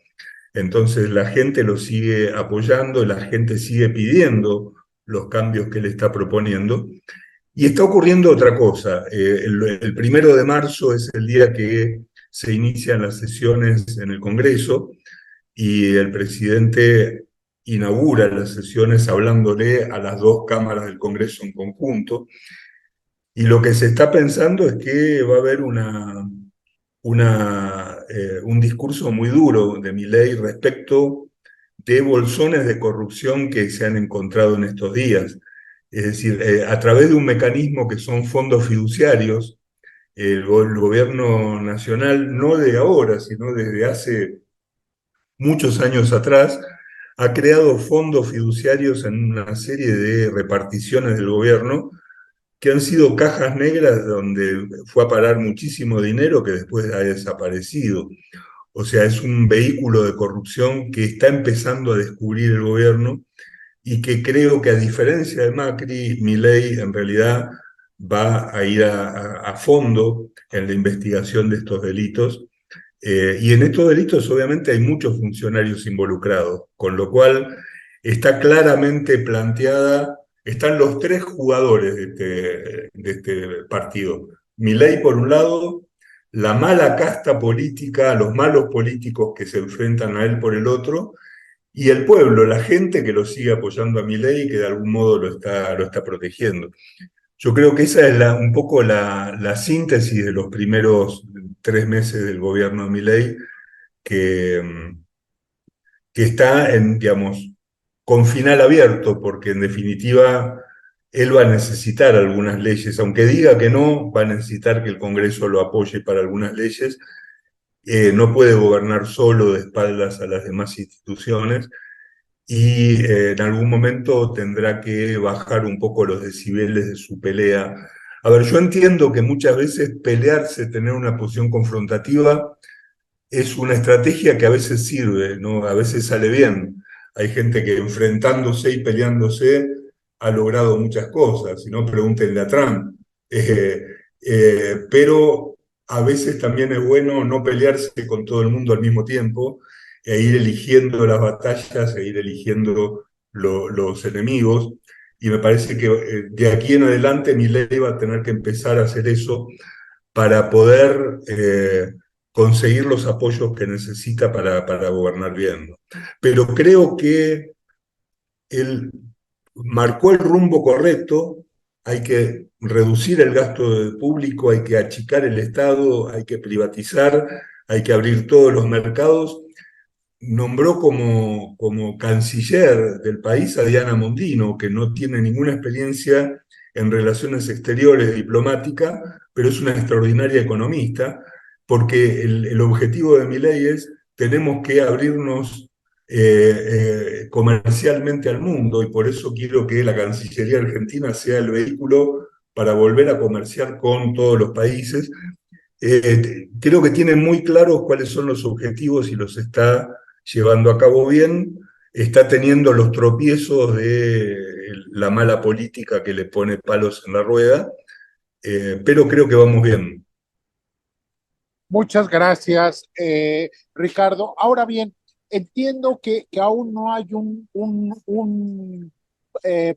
Entonces la gente lo sigue apoyando, la gente sigue pidiendo los cambios que él está proponiendo. Y está ocurriendo otra cosa. El 1 de marzo es el día que se inician las sesiones en el Congreso y el presidente inaugura las sesiones hablándole a las dos cámaras del Congreso en conjunto. Y lo que se está pensando es que va a haber un discurso muy duro de Milei respecto de bolsones de corrupción que se han encontrado en estos días. Es decir, a través de un mecanismo que son fondos fiduciarios, el gobierno nacional, no de ahora, sino desde hace muchos años atrás, ha creado fondos fiduciarios en una serie de reparticiones del gobierno que han sido cajas negras donde fue a parar muchísimo dinero que después ha desaparecido. O sea, es un vehículo de corrupción que está empezando a descubrir el gobierno y que creo que a diferencia de Macri, Milei en realidad va a ir a fondo en la investigación de estos delitos. Y en estos delitos obviamente hay muchos funcionarios involucrados, con lo cual está claramente planteada, están los tres jugadores de este partido. Milei por un lado, la mala casta política, los malos políticos que se enfrentan a él por el otro, y el pueblo, la gente que lo sigue apoyando a Milei y que de algún modo lo está protegiendo. Yo creo que esa es un poco la síntesis de los primeros 3 meses del gobierno de Milei, que, que está digamos, con final abierto, porque en definitiva él va a necesitar algunas leyes, aunque diga que no, va a necesitar que el Congreso lo apoye para algunas leyes. No puede gobernar solo de espaldas a las demás instituciones y en algún momento tendrá que bajar un poco los decibeles de su pelea. A ver, yo entiendo que muchas veces pelearse, tener una posición confrontativa, es una estrategia que a veces sirve, ¿no? A veces sale bien. Hay gente que enfrentándose y peleándose ha logrado muchas cosas, si no, pregúntenle a Trump. Pero a veces también es bueno no pelearse con todo el mundo al mismo tiempo e ir eligiendo las batallas, e ir eligiendo los enemigos. Y me parece que de aquí en adelante Milei va a tener que empezar a hacer eso para poder conseguir los apoyos que necesita para gobernar bien, ¿no? Pero creo que él marcó el rumbo correcto, hay que reducir el gasto público, hay que achicar el Estado, hay que privatizar, hay que abrir todos los mercados. Nombró como canciller del país a Diana Mondino, que no tiene ninguna experiencia en relaciones exteriores diplomática, pero es una extraordinaria economista, porque el objetivo de Milei es: tenemos que abrirnos comercialmente al mundo, y por eso quiero que la Cancillería Argentina sea el vehículo para volver a comerciar con todos los países. Creo que tiene muy claros cuáles son los objetivos y los está llevando a cabo bien. Está teniendo los tropiezos de la mala política que le pone palos en la rueda, pero creo que vamos bien. Muchas gracias, Ricardo. Ahora bien, entiendo que aún no hay un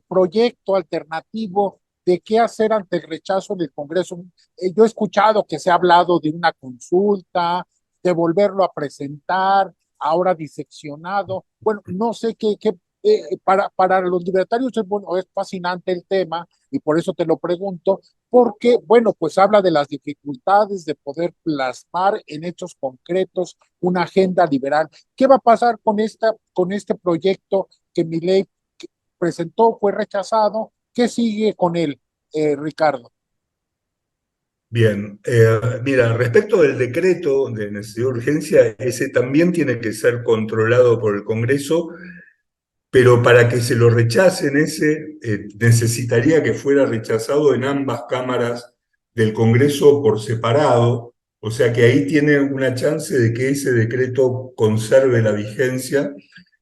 proyecto alternativo de qué hacer ante el rechazo en el Congreso. Yo he escuchado que se ha hablado de una consulta, de volverlo a presentar, ahora diseccionado. Bueno, no sé para los libertarios bueno, es fascinante el tema y por eso te lo pregunto, porque, bueno, pues habla de las dificultades de poder plasmar en hechos concretos una agenda liberal. ¿Qué va a pasar con este proyecto que Milei presentó, fue rechazado? ¿Qué sigue con él, Ricardo? Bien, mira, respecto del decreto de necesidad de urgencia, ese también tiene que ser controlado por el Congreso, pero para que se lo rechacen ese, necesitaría que fuera rechazado en ambas cámaras del Congreso por separado, o sea que ahí tiene una chance de que ese decreto conserve la vigencia,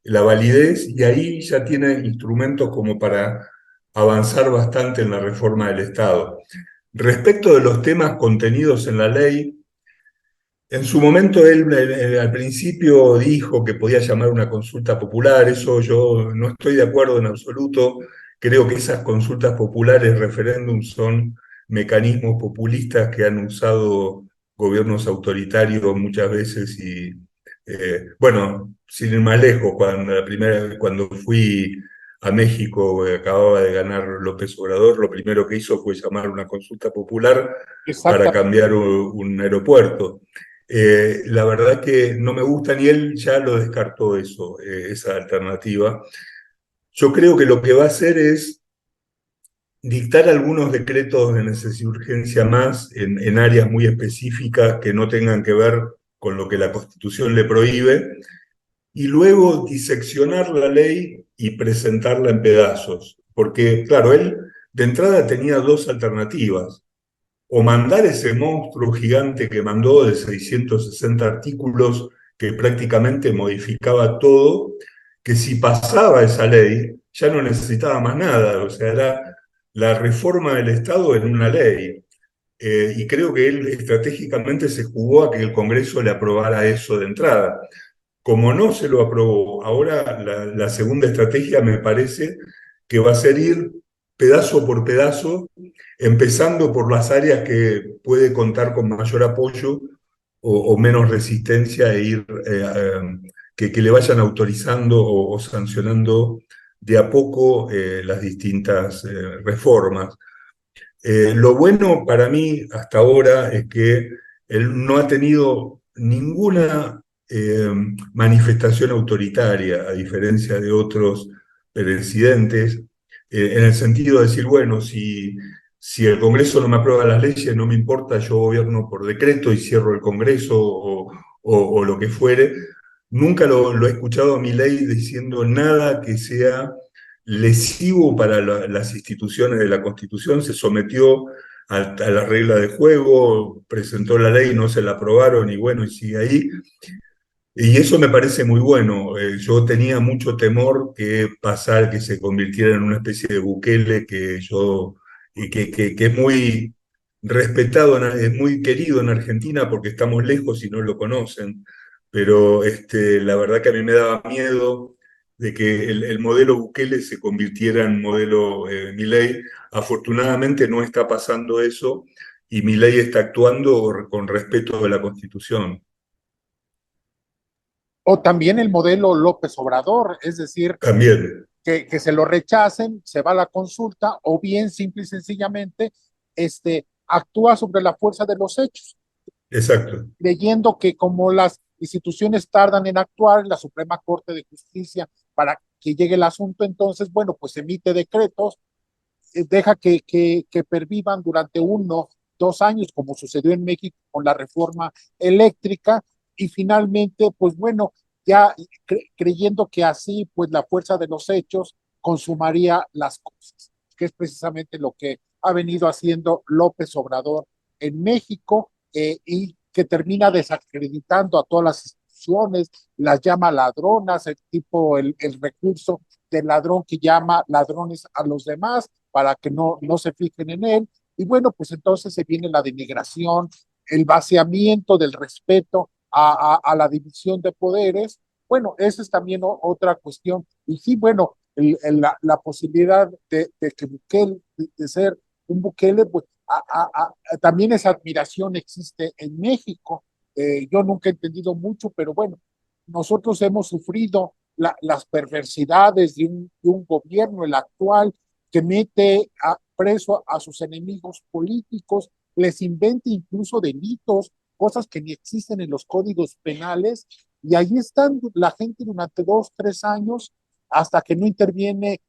la validez, y ahí ya tiene instrumentos como para avanzar bastante en la reforma del Estado. Respecto de los temas contenidos en la ley, en su momento él al principio dijo que podía llamar una consulta popular, eso yo no estoy de acuerdo en absoluto, creo que esas consultas populares, referéndums, son mecanismos populistas que han usado gobiernos autoritarios muchas veces y, bueno, sin ir más lejos, cuando fui a México, acababa de ganar López Obrador, lo primero que hizo fue llamar una consulta popular para Exactamente. cambiar un aeropuerto. La verdad que no me gusta, ni él ya lo descartó eso, esa alternativa. Yo creo que lo que va a hacer es dictar algunos decretos de necesidad y urgencia más en áreas muy específicas que no tengan que ver con lo que la Constitución le prohíbe, y luego diseccionar la ley y presentarla en pedazos. Porque, claro, él de entrada tenía dos alternativas: o mandar ese monstruo gigante que mandó de 660 artículos que prácticamente modificaba todo, que si pasaba esa ley ya no necesitaba más nada, o sea, era la reforma del Estado en una ley. Y creo que él estratégicamente se jugó a que el Congreso le aprobara eso de entrada. Como no se lo aprobó, ahora la segunda estrategia me parece que va a ser ir pedazo por pedazo, empezando por las áreas que puede contar con mayor apoyo o menos resistencia, e ir que le vayan autorizando o sancionando de a poco las distintas reformas. Lo bueno para mí hasta ahora es que él no ha tenido ninguna manifestación autoritaria, a diferencia de otros presidentes, en el sentido de decir, bueno, si el Congreso no me aprueba las leyes, no me importa, yo gobierno por decreto y cierro el Congreso o lo que fuere. Nunca lo he escuchado a Milei diciendo nada que sea lesivo para las instituciones de la Constitución. Se sometió a la regla de juego, presentó la ley, no se la aprobaron y bueno, y sigue ahí. Y eso me parece muy bueno. Yo tenía mucho temor que se convirtiera en una especie de Bukele que es muy respetado, es muy querido en Argentina porque estamos lejos y no lo conocen. Pero la verdad que a mí me daba miedo de que el modelo Bukele se convirtiera en modelo Milei. Afortunadamente no está pasando eso y Milei está actuando con respeto de la Constitución. O también el modelo López Obrador, es decir, También, que se lo rechacen, se va a la consulta, o bien simple y sencillamente actúa sobre la fuerza de los hechos, exacto. leyendo que como las instituciones tardan en actuar, la Suprema Corte de Justicia, para que llegue el asunto, entonces, bueno, pues emite decretos, deja que pervivan durante 1, 2 años, como sucedió en México con la reforma eléctrica, y finalmente, pues bueno, ya creyendo que así, pues la fuerza de los hechos consumaría las cosas, que es precisamente lo que ha venido haciendo López Obrador en México, y que termina desacreditando a todas las instituciones, las llama ladronas, el recurso del ladrón que llama ladrones a los demás para que no se fijen en él, Y bueno, pues entonces se viene la denigración, el vaciamiento del respeto a la división de poderes. Bueno, esa es también otra cuestión. Y sí, bueno, la posibilidad de que Bukele, de ser un Bukele, pues también esa admiración existe en México. Yo nunca he entendido mucho, pero bueno, nosotros hemos sufrido las perversidades de un gobierno, el actual, que mete preso a sus enemigos políticos, les inventa incluso delitos, cosas que ni existen en los códigos penales, y ahí están la gente durante 2, 3 años hasta que no interviene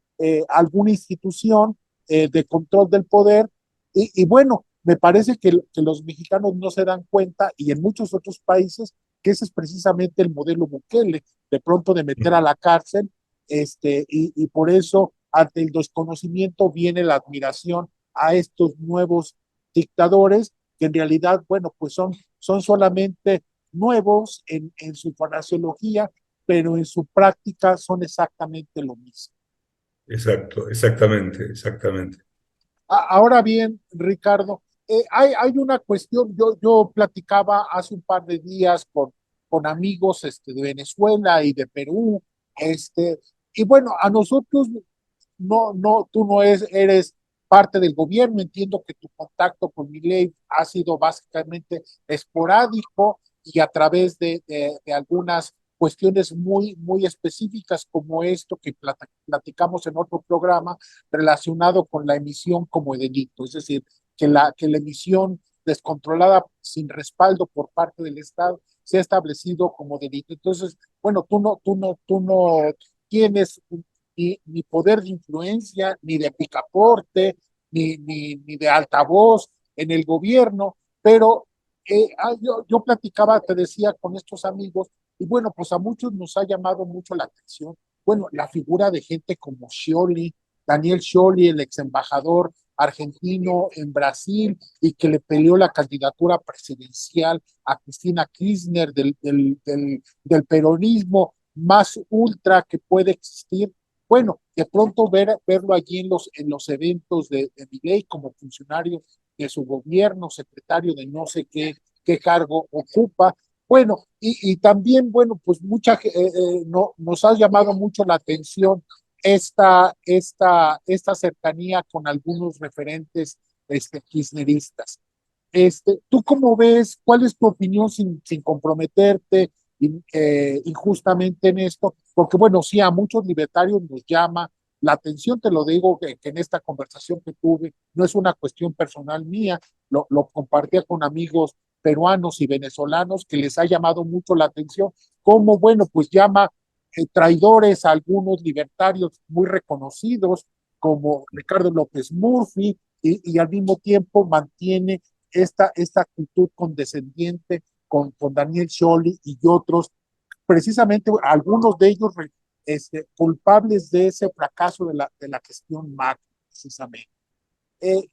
alguna institución de control del poder. Y bueno, me parece que los mexicanos no se dan cuenta, y en muchos otros países, que ese es precisamente el modelo Bukele, de pronto de meter a la cárcel, y por eso ante el desconocimiento viene la admiración a estos nuevos dictadores, que en realidad, bueno, pues son solamente nuevos en su fraseología, pero en su práctica son exactamente lo mismo. Exacto, exactamente, exactamente. Ahora bien, Ricardo, hay una cuestión, yo platicaba hace un par de días con amigos de Venezuela y de Perú, y bueno, a nosotros tú no eres parte del gobierno, entiendo que tu contacto con Milei ha sido básicamente esporádico y a través de algunas cuestiones muy específicas como esto que platicamos en otro programa relacionado con la emisión como delito, es decir, que la emisión descontrolada sin respaldo por parte del Estado se ha establecido como delito. Entonces, bueno, tú no tienes ni poder de influencia, ni de picaporte, ni de altavoz en el gobierno, pero yo platicaba, te decía, con estos amigos, y bueno, pues a muchos nos ha llamado mucho la atención, bueno, la figura de gente como Scioli, Daniel Scioli, el ex embajador argentino en Brasil y que le peleó la candidatura presidencial a Cristina Kirchner del peronismo más ultra que puede existir. Bueno, de pronto verlo allí en los eventos de Milei como funcionario de su gobierno, secretario de no sé qué cargo ocupa. Bueno, y también, bueno, pues no, nos ha llamado mucho la atención esta cercanía con algunos referentes kirchneristas. ¿Tú cómo ves? ¿Cuál es tu opinión sin comprometerte injustamente en esto? Porque bueno, sí, a muchos libertarios nos llama la atención, te lo digo, que en esta conversación que tuve, no es una cuestión personal mía, lo compartía con amigos peruanos y venezolanos que les ha llamado mucho la atención, cómo, bueno, pues llama traidores a algunos libertarios muy reconocidos, como Ricardo López Murphy, y al mismo tiempo mantiene esta actitud condescendiente con Daniel Scioli y otros, precisamente algunos de ellos culpables de ese fracaso de la gestión macro, precisamente. Eh,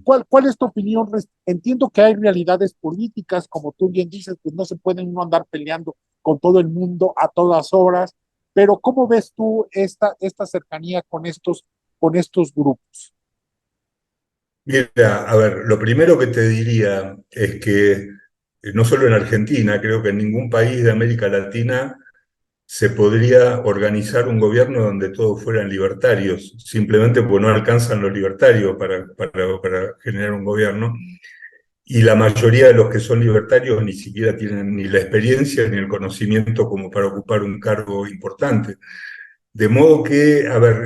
¿Cuál es tu opinión? Entiendo que hay realidades políticas, como tú bien dices, pues no se pueden uno andar peleando con todo el mundo a todas horas, pero ¿cómo ves tú esta cercanía con estos grupos? Mira, a ver, lo primero que te diría es que no solo en Argentina, creo que en ningún país de América Latina se podría organizar un gobierno donde todos fueran libertarios, simplemente porque no alcanzan los libertarios para generar un gobierno. Y la mayoría de los que son libertarios ni siquiera tienen ni la experiencia ni el conocimiento como para ocupar un cargo importante. De modo que, a ver,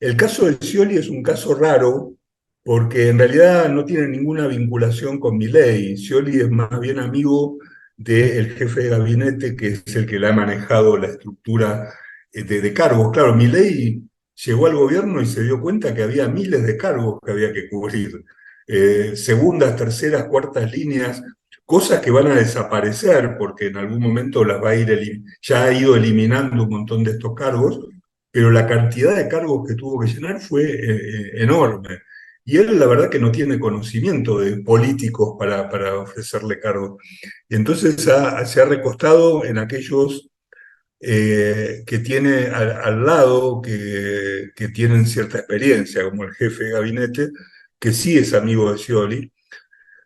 el caso de Scioli es un caso raro porque en realidad no tiene ninguna vinculación con Milei. Scioli es más bien amigo del jefe de gabinete, que es el que le ha manejado la estructura de cargos. Claro, Milei llegó al gobierno y se dio cuenta que había miles de cargos que había que cubrir. Segundas, terceras, cuartas líneas, cosas que van a desaparecer porque en algún momento las va a ir, ya ha ido eliminando un montón de estos cargos, pero la cantidad de cargos que tuvo que llenar fue enorme. Y él la verdad que no tiene conocimiento de políticos para ofrecerle cargos. Y entonces se ha recostado en aquellos que tiene al lado, que tienen cierta experiencia, como el jefe de gabinete, que sí es amigo de Scioli.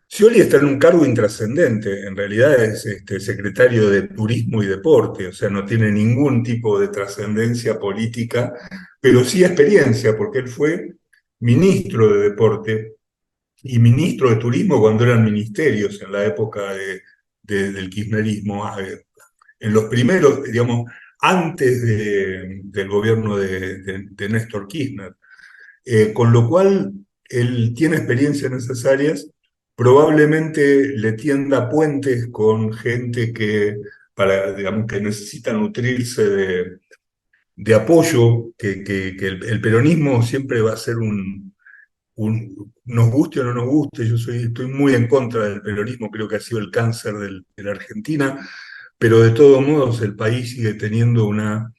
Scioli está en un cargo intrascendente, en realidad es secretario de Turismo y Deporte, o sea, no tiene ningún tipo de trascendencia política, pero sí experiencia, porque él fue ministro de Deporte y ministro de Turismo cuando eran ministerios en la época del kirchnerismo, en los primeros, digamos, antes del gobierno de Néstor Kirchner. Con lo cual, él tiene experiencia en esas áreas, probablemente le tienda puentes con gente digamos, que necesita nutrirse de apoyo, que el peronismo siempre va a ser nos guste o no nos guste, estoy muy en contra del peronismo, creo que ha sido el cáncer de la Argentina, pero de todos modos el país sigue teniendo una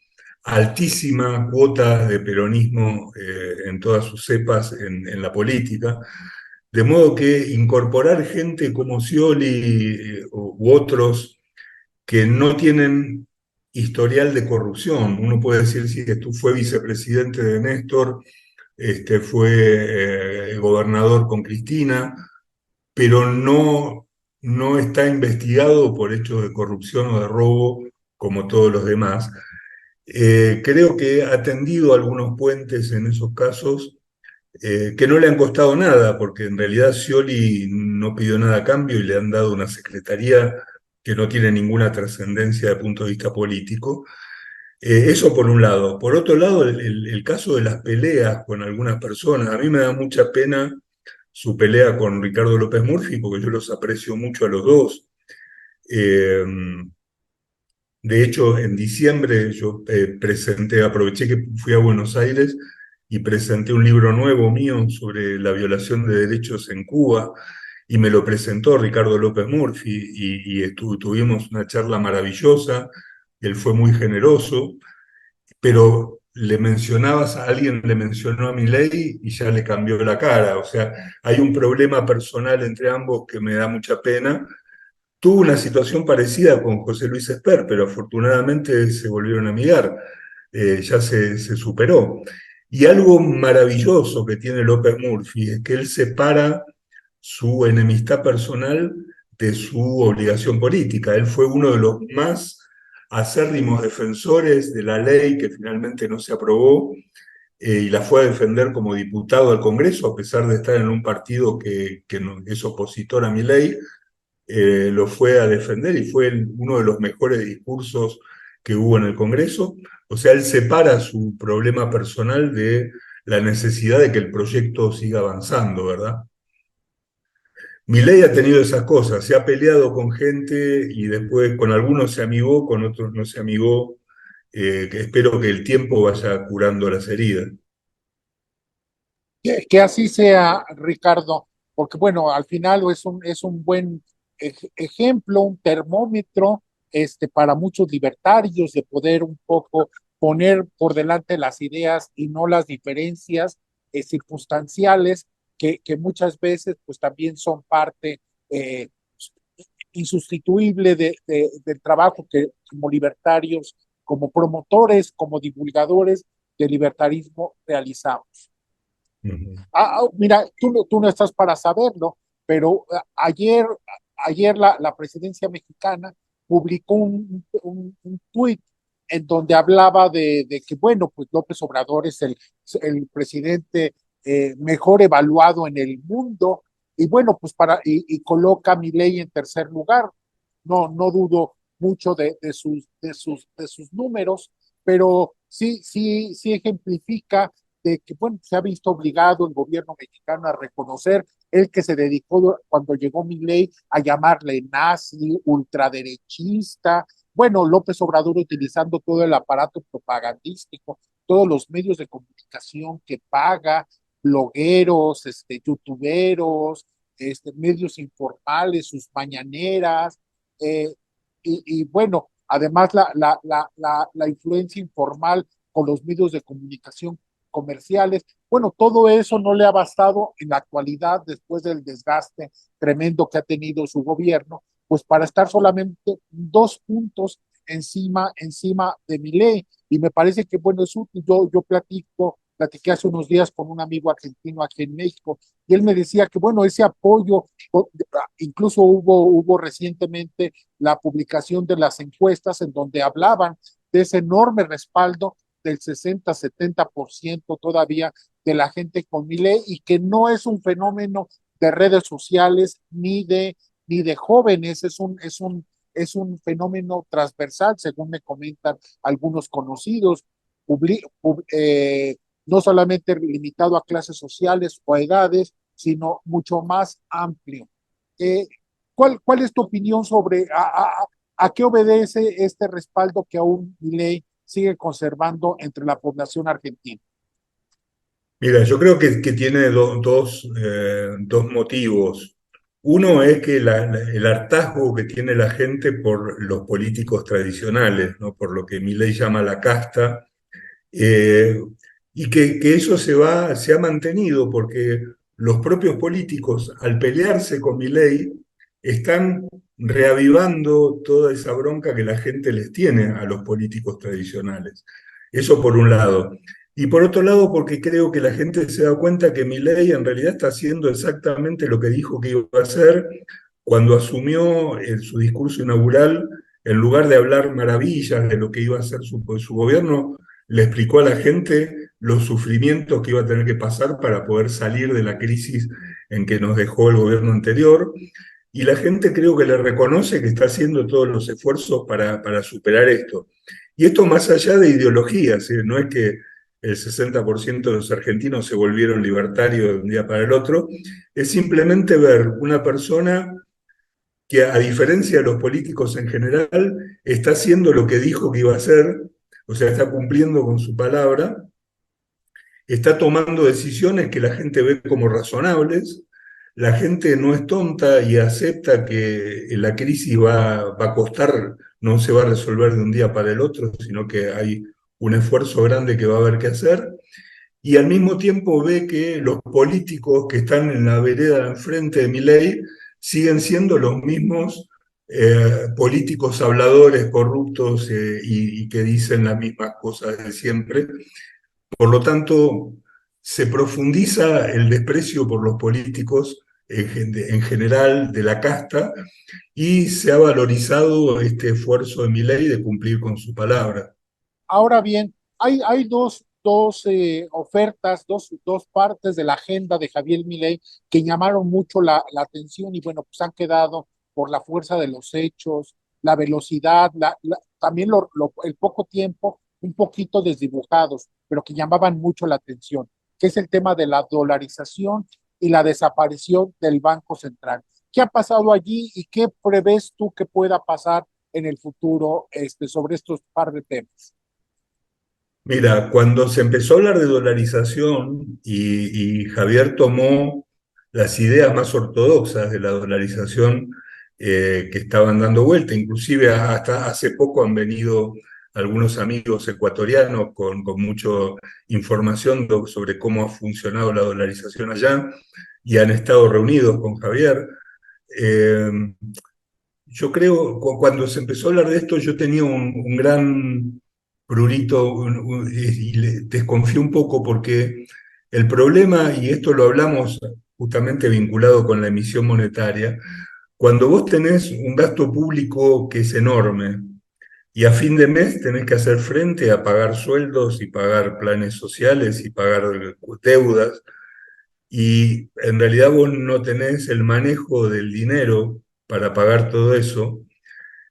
altísima cuota de peronismo en todas sus cepas en la política, de modo que incorporar gente como Scioli u otros que no tienen historial de corrupción, uno puede decir si que tú fue vicepresidente de Néstor, fue gobernador con Cristina, pero no está investigado por hechos de corrupción o de robo como todos los demás. Creo que ha tendido algunos puentes en esos casos que no le han costado nada, porque en realidad Scioli no pidió nada a cambio y le han dado una secretaría que no tiene ninguna trascendencia de punto de vista político. Eso por un lado. Por otro lado, el caso de las peleas con algunas personas. A mí me da mucha pena su pelea con Ricardo López Murphy, porque yo los aprecio mucho a los dos. Eh, de hecho, en diciembre yo aproveché que fui a Buenos Aires y presenté un libro nuevo mío sobre la violación de derechos en Cuba, y me lo presentó Ricardo López Murphy, y tuvimos una charla maravillosa, él fue muy generoso, pero alguien le mencionó a Milei y ya le cambió la cara. O sea, hay un problema personal entre ambos que me da mucha pena. Tuvo una situación parecida con José Luis Esper, pero afortunadamente se volvieron a amigar, ya se superó. Y algo maravilloso que tiene López Murphy es que él separa su enemistad personal de su obligación política. Él fue uno de los más acérrimos defensores de la ley que finalmente no se aprobó, y la fue a defender como diputado al Congreso, a pesar de estar en un partido que es opositor a mi ley, lo fue a defender y fue uno de los mejores discursos que hubo en el Congreso. O sea, él separa su problema personal de la necesidad de que el proyecto siga avanzando, ¿verdad? Milei ha tenido esas cosas, se ha peleado con gente y después con algunos se amigó, con otros no se amigó, que espero que el tiempo vaya curando las heridas. Que así sea, Ricardo, porque bueno, al final es un buen ejemplo, un termómetro para muchos libertarios de poder un poco poner por delante las ideas y no las diferencias circunstanciales que muchas veces pues también son parte eh, insustituible del trabajo que como libertarios, como promotores, como divulgadores de libertarismo realizamos. Ujú. Mira, tú no estás para saberlo, pero ayer la presidencia mexicana publicó un tuit en donde hablaba de que, bueno, pues López Obrador es el presidente mejor evaluado en el mundo, y bueno, pues y coloca a Milei en tercer lugar. No dudo mucho de sus números, pero sí ejemplifica de que, bueno, se ha visto obligado el gobierno mexicano a reconocer el que se dedicó cuando llegó Milei a llamarle nazi, ultraderechista. Bueno, López Obrador utilizando todo el aparato propagandístico, todos los medios de comunicación que paga, blogueros, youtuberos, medios informales, sus mañaneras, eh, bueno, además la influencia informal con los medios de comunicación comerciales. Bueno, todo eso no le ha bastado en la actualidad después del desgaste tremendo que ha tenido su gobierno, pues para estar solamente 2 puntos encima de mi ley. Y me parece que, bueno, es útil. Yo platiqué hace unos días con un amigo argentino aquí en México, y él me decía que, bueno, ese apoyo, incluso hubo recientemente la publicación de las encuestas en donde hablaban de ese enorme respaldo del 60-70% todavía de la gente con Milei, y que no es un fenómeno de redes sociales ni de jóvenes, es un fenómeno transversal, según me comentan algunos conocidos, no solamente limitado a clases sociales o edades, sino mucho más amplio. Eh, ¿Cuál es tu opinión sobre a qué obedece este respaldo que aún Milei sigue conservando entre la población argentina? Mira, yo creo que tiene dos motivos. Uno es que el hartazgo que tiene la gente por los políticos tradicionales, ¿no? Por lo que Milei llama la casta, eh, y que eso se ha mantenido porque los propios políticos, al pelearse con Milei, están reavivando toda esa bronca que la gente les tiene a los políticos tradicionales. Eso por un lado. Y por otro lado, porque creo que la gente se da cuenta que Milei en realidad está haciendo exactamente lo que dijo que iba a hacer cuando asumió su discurso inaugural. En lugar de hablar maravillas de lo que iba a hacer su gobierno, le explicó a la gente los sufrimientos que iba a tener que pasar para poder salir de la crisis en que nos dejó el gobierno anterior, y la gente creo que le reconoce que está haciendo todos los esfuerzos para superar esto. Y esto más allá de ideologías, ¿sí? No es que el 60% de los argentinos se volvieron libertarios de un día para el otro, es simplemente ver una persona que, a diferencia de los políticos en general, está haciendo lo que dijo que iba a hacer, o sea, está cumpliendo con su palabra, está tomando decisiones que la gente ve como razonables, la gente no es tonta y acepta que la crisis va a costar, no se va a resolver de un día para el otro, sino que hay un esfuerzo grande que va a haber que hacer, y al mismo tiempo ve que los políticos que están en la vereda enfrente de Milei siguen siendo los mismos políticos habladores corruptos, y que dicen las mismas cosas de siempre. Por lo tanto, se profundiza el desprecio por los políticos en general de la casta, y se ha valorizado este esfuerzo de Milei de cumplir con su palabra. Ahora bien, hay dos ofertas, dos partes de la agenda de Javier Milei que llamaron mucho la atención, y bueno, pues han quedado por la fuerza de los hechos, la velocidad, también el poco tiempo, un poquito desdibujados, pero que llamaban mucho la atención, que es el tema de la dolarización y la desaparición del Banco Central. ¿Qué ha pasado allí y qué prevés tú que pueda pasar en el futuro sobre estos par de temas? Mira, cuando se empezó a hablar de dolarización y Javier tomó las ideas más ortodoxas de la dolarización, que estaban dando vuelta, inclusive hasta hace poco han venido algunos amigos ecuatorianos con mucha información sobre cómo ha funcionado la dolarización allá, y han estado reunidos con Javier. Eh, yo creo, cuando se empezó a hablar de esto, yo tenía un gran prurito, y desconfío un poco porque el problema, y esto lo hablamos justamente vinculado con la emisión monetaria, cuando vos tenés un gasto público que es enorme y a fin de mes tenés que hacer frente a pagar sueldos y pagar planes sociales y pagar deudas, y en realidad vos no tenés el manejo del dinero para pagar todo eso.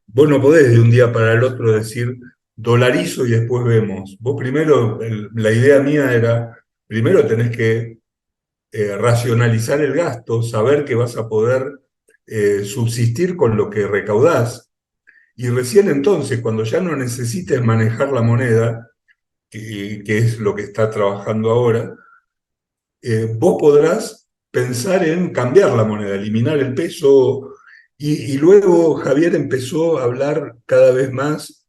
Vos no podés de un día para el otro decir dolarizo y después vemos. Vos primero, la idea mía era, primero tenés que racionalizar el gasto, saber que vas a poder subsistir con lo que recaudás, y recién entonces, cuando ya no necesites manejar la moneda, que es lo que está trabajando ahora, vos podrás pensar en cambiar la moneda, eliminar el peso, y luego Javier empezó a hablar cada vez más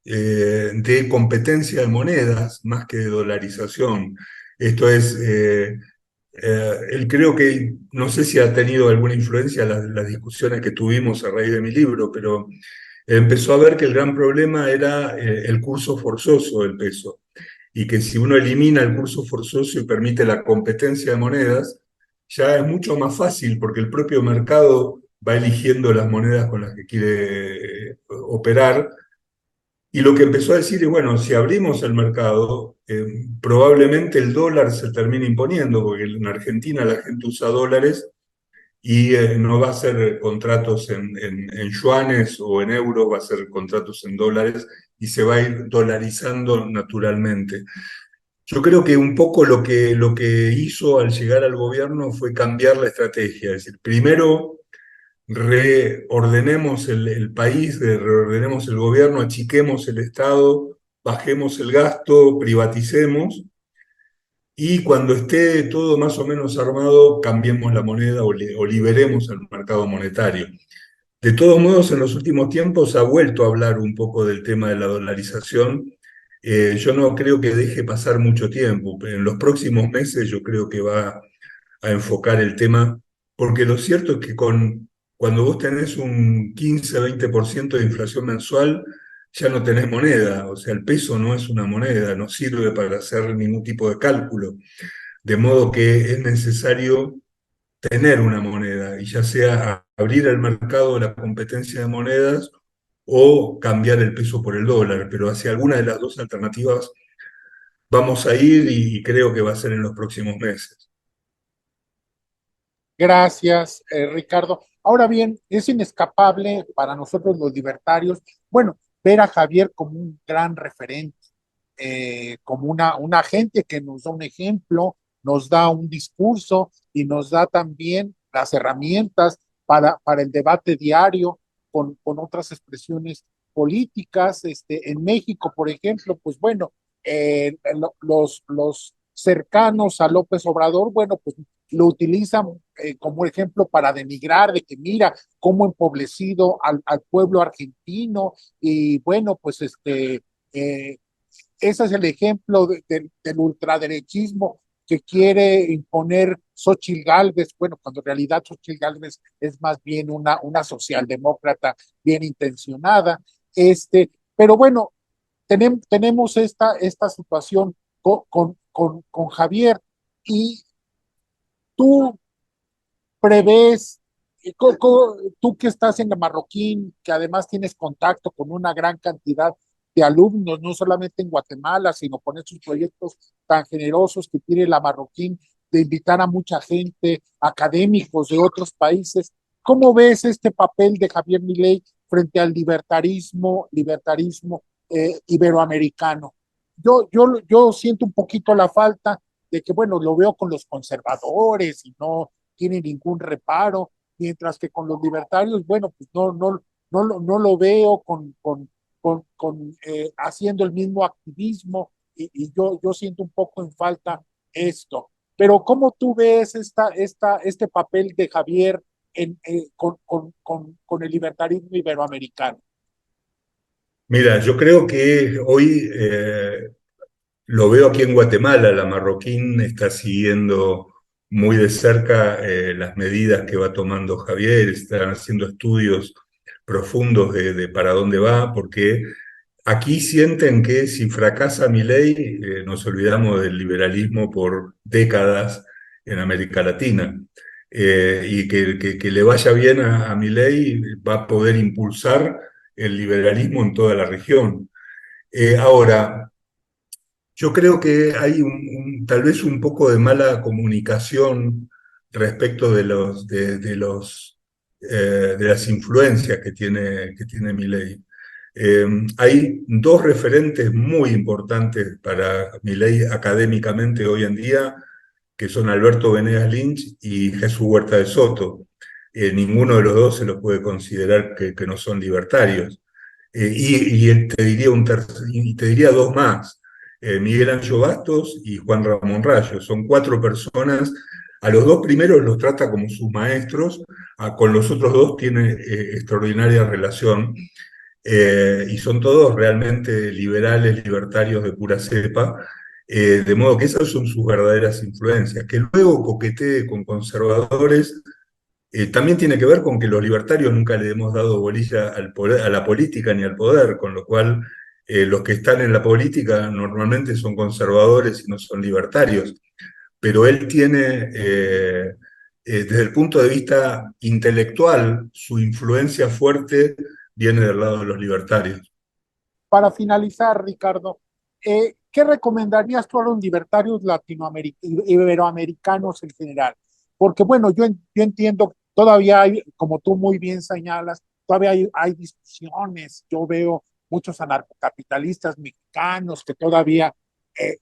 de competencia de monedas más que de dolarización. Esto es, él creo que, no sé si ha tenido alguna influencia las discusiones que tuvimos a raíz de mi libro, pero empezó a ver que el gran problema era el curso forzoso del peso. y que si uno elimina el curso forzoso y permite la competencia de monedas, ya es mucho más fácil porque el propio mercado va eligiendo las monedas con las que quiere operar. Y lo que empezó a decir es, bueno, si abrimos el mercado, probablemente el dólar se termine imponiendo, porque en Argentina la gente usa dólares y no va a ser contratos en yuanes o en euros, va a ser contratos en dólares y se va a ir dolarizando naturalmente. Yo creo que un poco lo que hizo al llegar al gobierno fue cambiar la estrategia, es decir, primero reordenemos el país, reordenemos el gobierno, achiquemos el Estado, bajemos el gasto, privaticemos, y cuando esté todo más o menos armado, cambiemos la moneda o liberemos el mercado monetario. De todos modos, en los últimos tiempos ha vuelto a hablar un poco del tema de la dolarización. Yo no creo que deje pasar mucho tiempo. En los próximos meses yo creo que va a enfocar el tema, porque lo cierto es que cuando vos tenés un 15-20% de inflación mensual, ya no tenés moneda, o sea, el peso no es una moneda, no sirve para hacer ningún tipo de cálculo, de modo que es necesario tener una moneda, y ya sea abrir el mercado de la competencia de monedas o cambiar el peso por el dólar, pero hacia alguna de las dos alternativas vamos a ir y creo que va a ser en los próximos meses. Gracias, Ricardo. Ahora bien, es inescapable para nosotros los libertarios, bueno, ver a Javier como un gran referente, como una gente que nos da un ejemplo, nos da un discurso y nos da también las herramientas para el debate diario con otras expresiones políticas. En México, por ejemplo, pues bueno, los cercanos a López Obrador, bueno, pues lo utilizan como ejemplo para denigrar de que mira cómo empobrecido al pueblo argentino y bueno, pues ese es el ejemplo del ultraderechismo que quiere imponer Xochitl Gálvez, bueno, cuando en realidad Xochitl Gálvez es más bien una socialdemócrata bien intencionada, pero bueno, tenemos esta situación con Javier y tú prevés, tú que estás en la Marroquín, que además tienes contacto con una gran cantidad de alumnos, no solamente en Guatemala, sino con estos proyectos tan generosos que tiene la Marroquín de invitar a mucha gente, académicos de otros países. ¿Cómo ves este papel de Javier Milei frente al libertarismo iberoamericano? Yo siento un poquito la falta de que, bueno, lo veo con los conservadores y no tiene ningún reparo, mientras que con los libertarios, bueno, pues no lo veo haciendo el mismo activismo y yo siento un poco en falta esto. Pero ¿cómo tú ves este papel de Javier con el libertarismo iberoamericano? Mira, yo creo que hoy lo veo aquí en Guatemala. La Marroquín está siguiendo muy de cerca las medidas que va tomando Javier, están haciendo estudios profundos de para dónde va, porque aquí sienten que si fracasa Milei, nos olvidamos del liberalismo por décadas en América Latina. Y que le vaya bien a Milei va a poder impulsar el liberalismo en toda la región. Ahora, yo creo que hay tal vez un poco de mala comunicación respecto de las influencias que tiene Milei. Hay dos referentes muy importantes para Milei académicamente hoy en día, que son Alberto Venegas Lynch y Jesús Huerta de Soto. Ninguno de los dos se los puede considerar que no son libertarios. Y te diría dos más, Miguel Ancho Bastos y Juan Ramón Rayo. Son cuatro personas. A los dos primeros los trata como sus maestros, con los otros dos tiene extraordinaria relación, y son todos realmente liberales, libertarios de pura cepa, de modo que esas son sus verdaderas influencias. Que luego coquetee con conservadores también tiene que ver con que los libertarios nunca le hemos dado bolilla al poder, a la política ni al poder, con lo cual los que están en la política normalmente son conservadores y no son libertarios, pero él tiene, desde el punto de vista intelectual, su influencia fuerte viene del lado de los libertarios. Para finalizar, Ricardo, ¿qué recomendarías tú a los libertarios iberoamericanos en general? Porque bueno, yo entiendo, todavía hay, como tú muy bien señalas, todavía hay discusiones. Yo veo muchos anarcocapitalistas mexicanos que todavía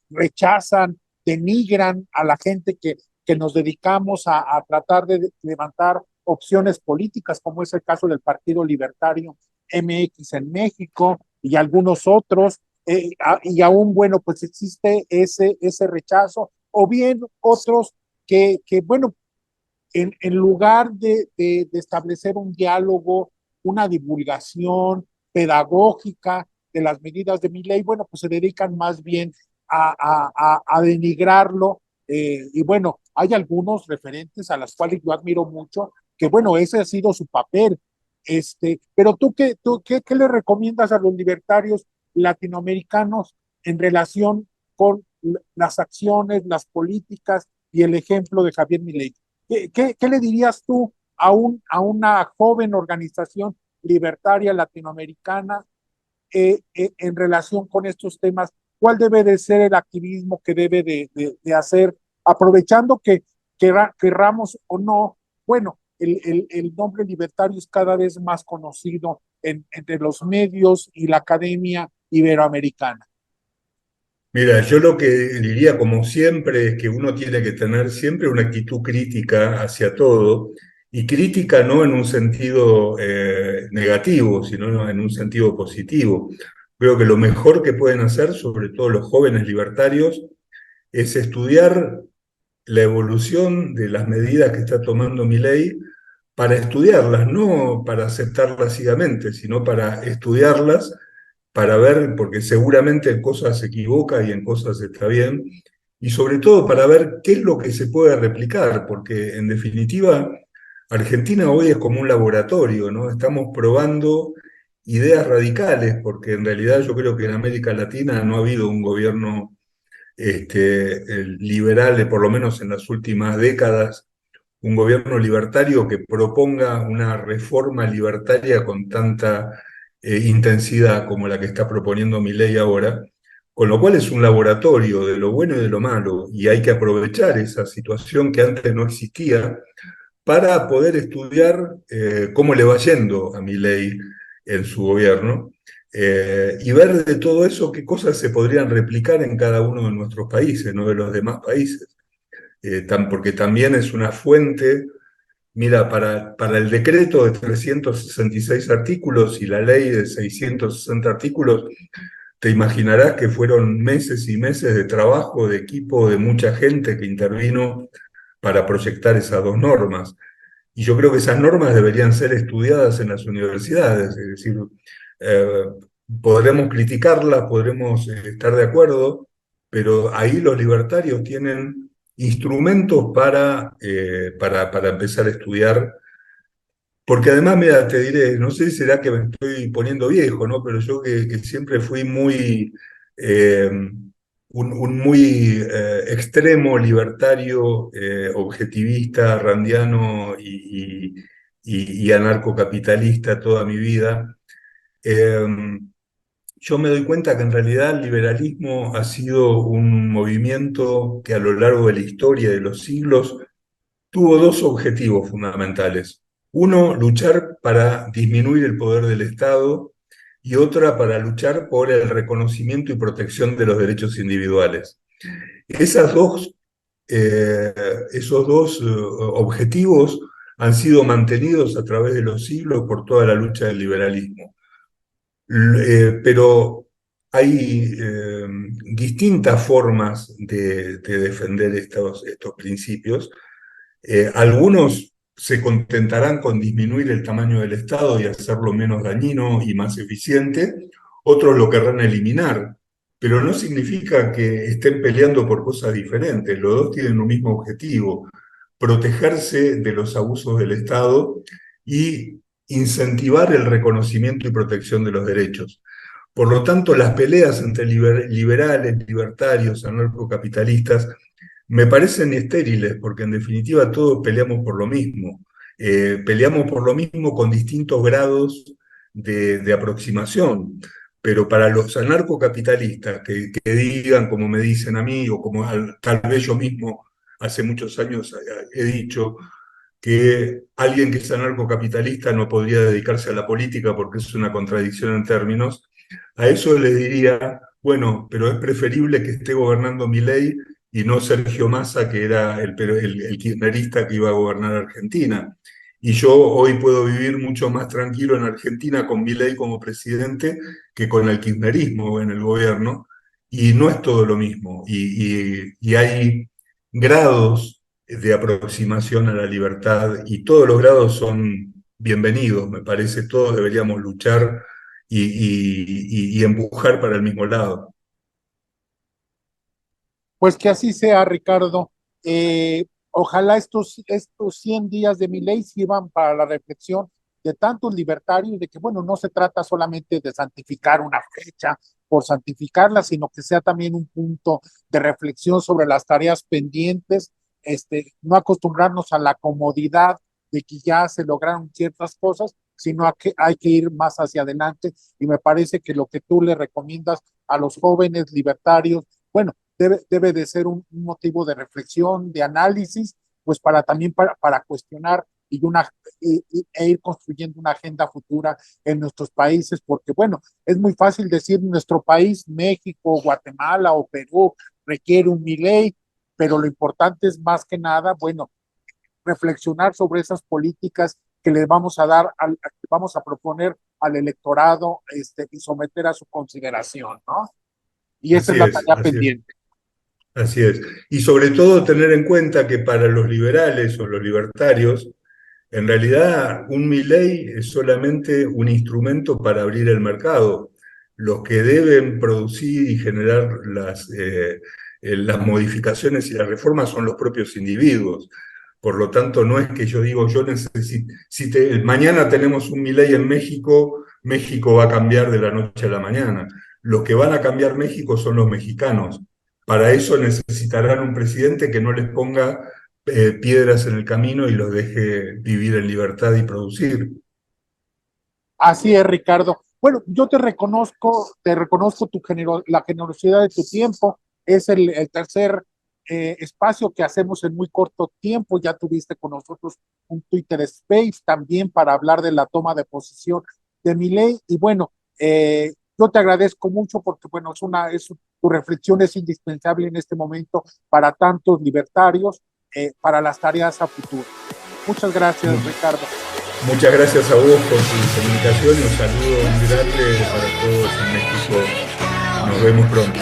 rechazan, denigran a la gente que nos dedicamos a tratar de levantar opciones políticas, como es el caso del Partido Libertario MX en México y algunos otros, y aún, bueno, pues existe ese rechazo, o bien otros bueno, en lugar de establecer un diálogo, una divulgación pedagógica de las medidas de mi ley, bueno, pues se dedican más bien a denigrarlo. Y bueno, hay algunos referentes a las cuales yo admiro mucho, que bueno, ese ha sido su papel. Pero ¿qué le recomiendas a los libertarios latinoamericanos en relación con las acciones, las políticas y el ejemplo de Javier Milei? ¿Qué le dirías tú a una joven organización libertaria latinoamericana en relación con estos temas? ¿Cuál debe de ser el activismo que debe de hacer, aprovechando que querramos o no? Bueno, el nombre libertario es cada vez más conocido entre los medios y la academia iberoamericana. Mira, yo lo que diría, como siempre, es que uno tiene que tener siempre una actitud crítica hacia todo, y crítica no en un sentido negativo, sino en un sentido positivo. Creo que lo mejor que pueden hacer, sobre todo los jóvenes libertarios, es estudiar la evolución de las medidas que está tomando Milei para estudiarlas, no para aceptarlas ciegamente, sino para estudiarlas, para ver, porque seguramente en cosas se equivoca y en cosas está bien, y sobre todo para ver qué es lo que se puede replicar, porque en definitiva Argentina hoy es como un laboratorio, ¿no? Estamos probando ideas radicales, porque en realidad yo creo que en América Latina no ha habido un gobierno liberal, por lo menos en las últimas décadas, un gobierno libertario que proponga una reforma libertaria con tanta intensidad como la que está proponiendo Milei ahora, con lo cual es un laboratorio de lo bueno y de lo malo, y hay que aprovechar esa situación que antes no existía para poder estudiar cómo le va yendo a Milei en su gobierno, y ver de todo eso qué cosas se podrían replicar en cada uno de nuestros países, no de los demás países. Porque también es una fuente. Mira, para el decreto de 366 artículos y la ley de 660 artículos, te imaginarás que fueron meses y meses de trabajo, de equipo, de mucha gente que intervino para proyectar esas dos normas. Y yo creo que esas normas deberían ser estudiadas en las universidades, es decir, eh, podremos criticarlas, podremos estar de acuerdo, pero ahí los libertarios tienen instrumentos para empezar a estudiar, porque además, mira, te diré, no sé si será que me estoy poniendo viejo, ¿no? Pero yo que siempre fui muy, eh, un muy extremo, libertario, objetivista, randiano y anarcocapitalista toda mi vida, eh, yo me doy cuenta que en realidad el liberalismo ha sido un movimiento que a lo largo de la historia de los siglos tuvo dos objetivos fundamentales. Uno, luchar para disminuir el poder del Estado, y otra, para luchar por el reconocimiento y protección de los derechos individuales. Esas dos, eh, esos dos objetivos han sido mantenidos a través de los siglos por toda la lucha del liberalismo. Pero hay distintas formas de defender estos principios. Algunos se contentarán con disminuir el tamaño del Estado y hacerlo menos dañino y más eficiente, otros lo querrán eliminar, pero no significa que estén peleando por cosas diferentes, los dos tienen un mismo objetivo: protegerse de los abusos del Estado y incentivar el reconocimiento y protección de los derechos. Por lo tanto, las peleas entre liberales, libertarios, anarcocapitalistas, me parecen estériles, porque en definitiva todos peleamos por lo mismo. Peleamos por lo mismo con distintos grados de aproximación. Pero para los anarcocapitalistas que digan, como me dicen a mí, o como tal vez yo mismo hace muchos años he dicho, que alguien que es anarcocapitalista no podría dedicarse a la política porque es una contradicción en términos, a eso le diría, bueno, pero es preferible que esté gobernando Milei y no Sergio Massa, que era el kirchnerista que iba a gobernar Argentina. Y yo hoy puedo vivir mucho más tranquilo en Argentina con Milei como presidente que con el kirchnerismo en el gobierno. Y no es todo lo mismo. Y hay grados de aproximación a la libertad y todos los grados son bienvenidos, me parece. Todos deberíamos luchar y empujar para el mismo lado. Pues que así sea, Ricardo. Ojalá estos 100 días de mi ley sirvan para la reflexión de tantos libertarios, de que, bueno, no se trata solamente de santificar una fecha por santificarla, sino que sea también un punto de reflexión sobre las tareas pendientes, no acostumbrarnos a la comodidad de que ya se lograron ciertas cosas, sino a que hay que ir más hacia adelante. Y me parece que lo que tú le recomiendas a los jóvenes libertarios, bueno, debe de ser un motivo de reflexión, de análisis, pues para también para cuestionar e ir construyendo una agenda futura en nuestros países, porque bueno, es muy fácil decir nuestro país, México, Guatemala o Perú, requiere un Milei, pero lo importante es más que nada, bueno, reflexionar sobre esas políticas que le vamos a dar, vamos a proponer al electorado y someter a su consideración, ¿no? Y esa es Así la es, tarea así es. pendiente. Así es. Y sobre todo tener en cuenta que para los liberales o los libertarios, en realidad un Milei es solamente un instrumento para abrir el mercado. Los que deben producir y generar las modificaciones y las reformas son los propios individuos. Por lo tanto, no es que yo digo, yo necesito, mañana tenemos un Milei en México, México va a cambiar de la noche a la mañana. Los que van a cambiar México son los mexicanos. Para eso necesitarán un presidente que no les ponga piedras en el camino y los deje vivir en libertad y producir. Así es, Ricardo. Bueno, yo te reconozco la generosidad de tu tiempo. Es el tercer espacio que hacemos en muy corto tiempo. Ya tuviste con nosotros un Twitter Space también para hablar de la toma de posición de mi ley. Y bueno, yo te agradezco mucho porque, bueno, tu reflexión es indispensable en este momento para tantos libertarios, para las tareas a futuro. Muchas gracias, Ricardo. Muchas gracias a vos por tu comunicación y un saludo muy grande para todos en México. Nos vemos pronto.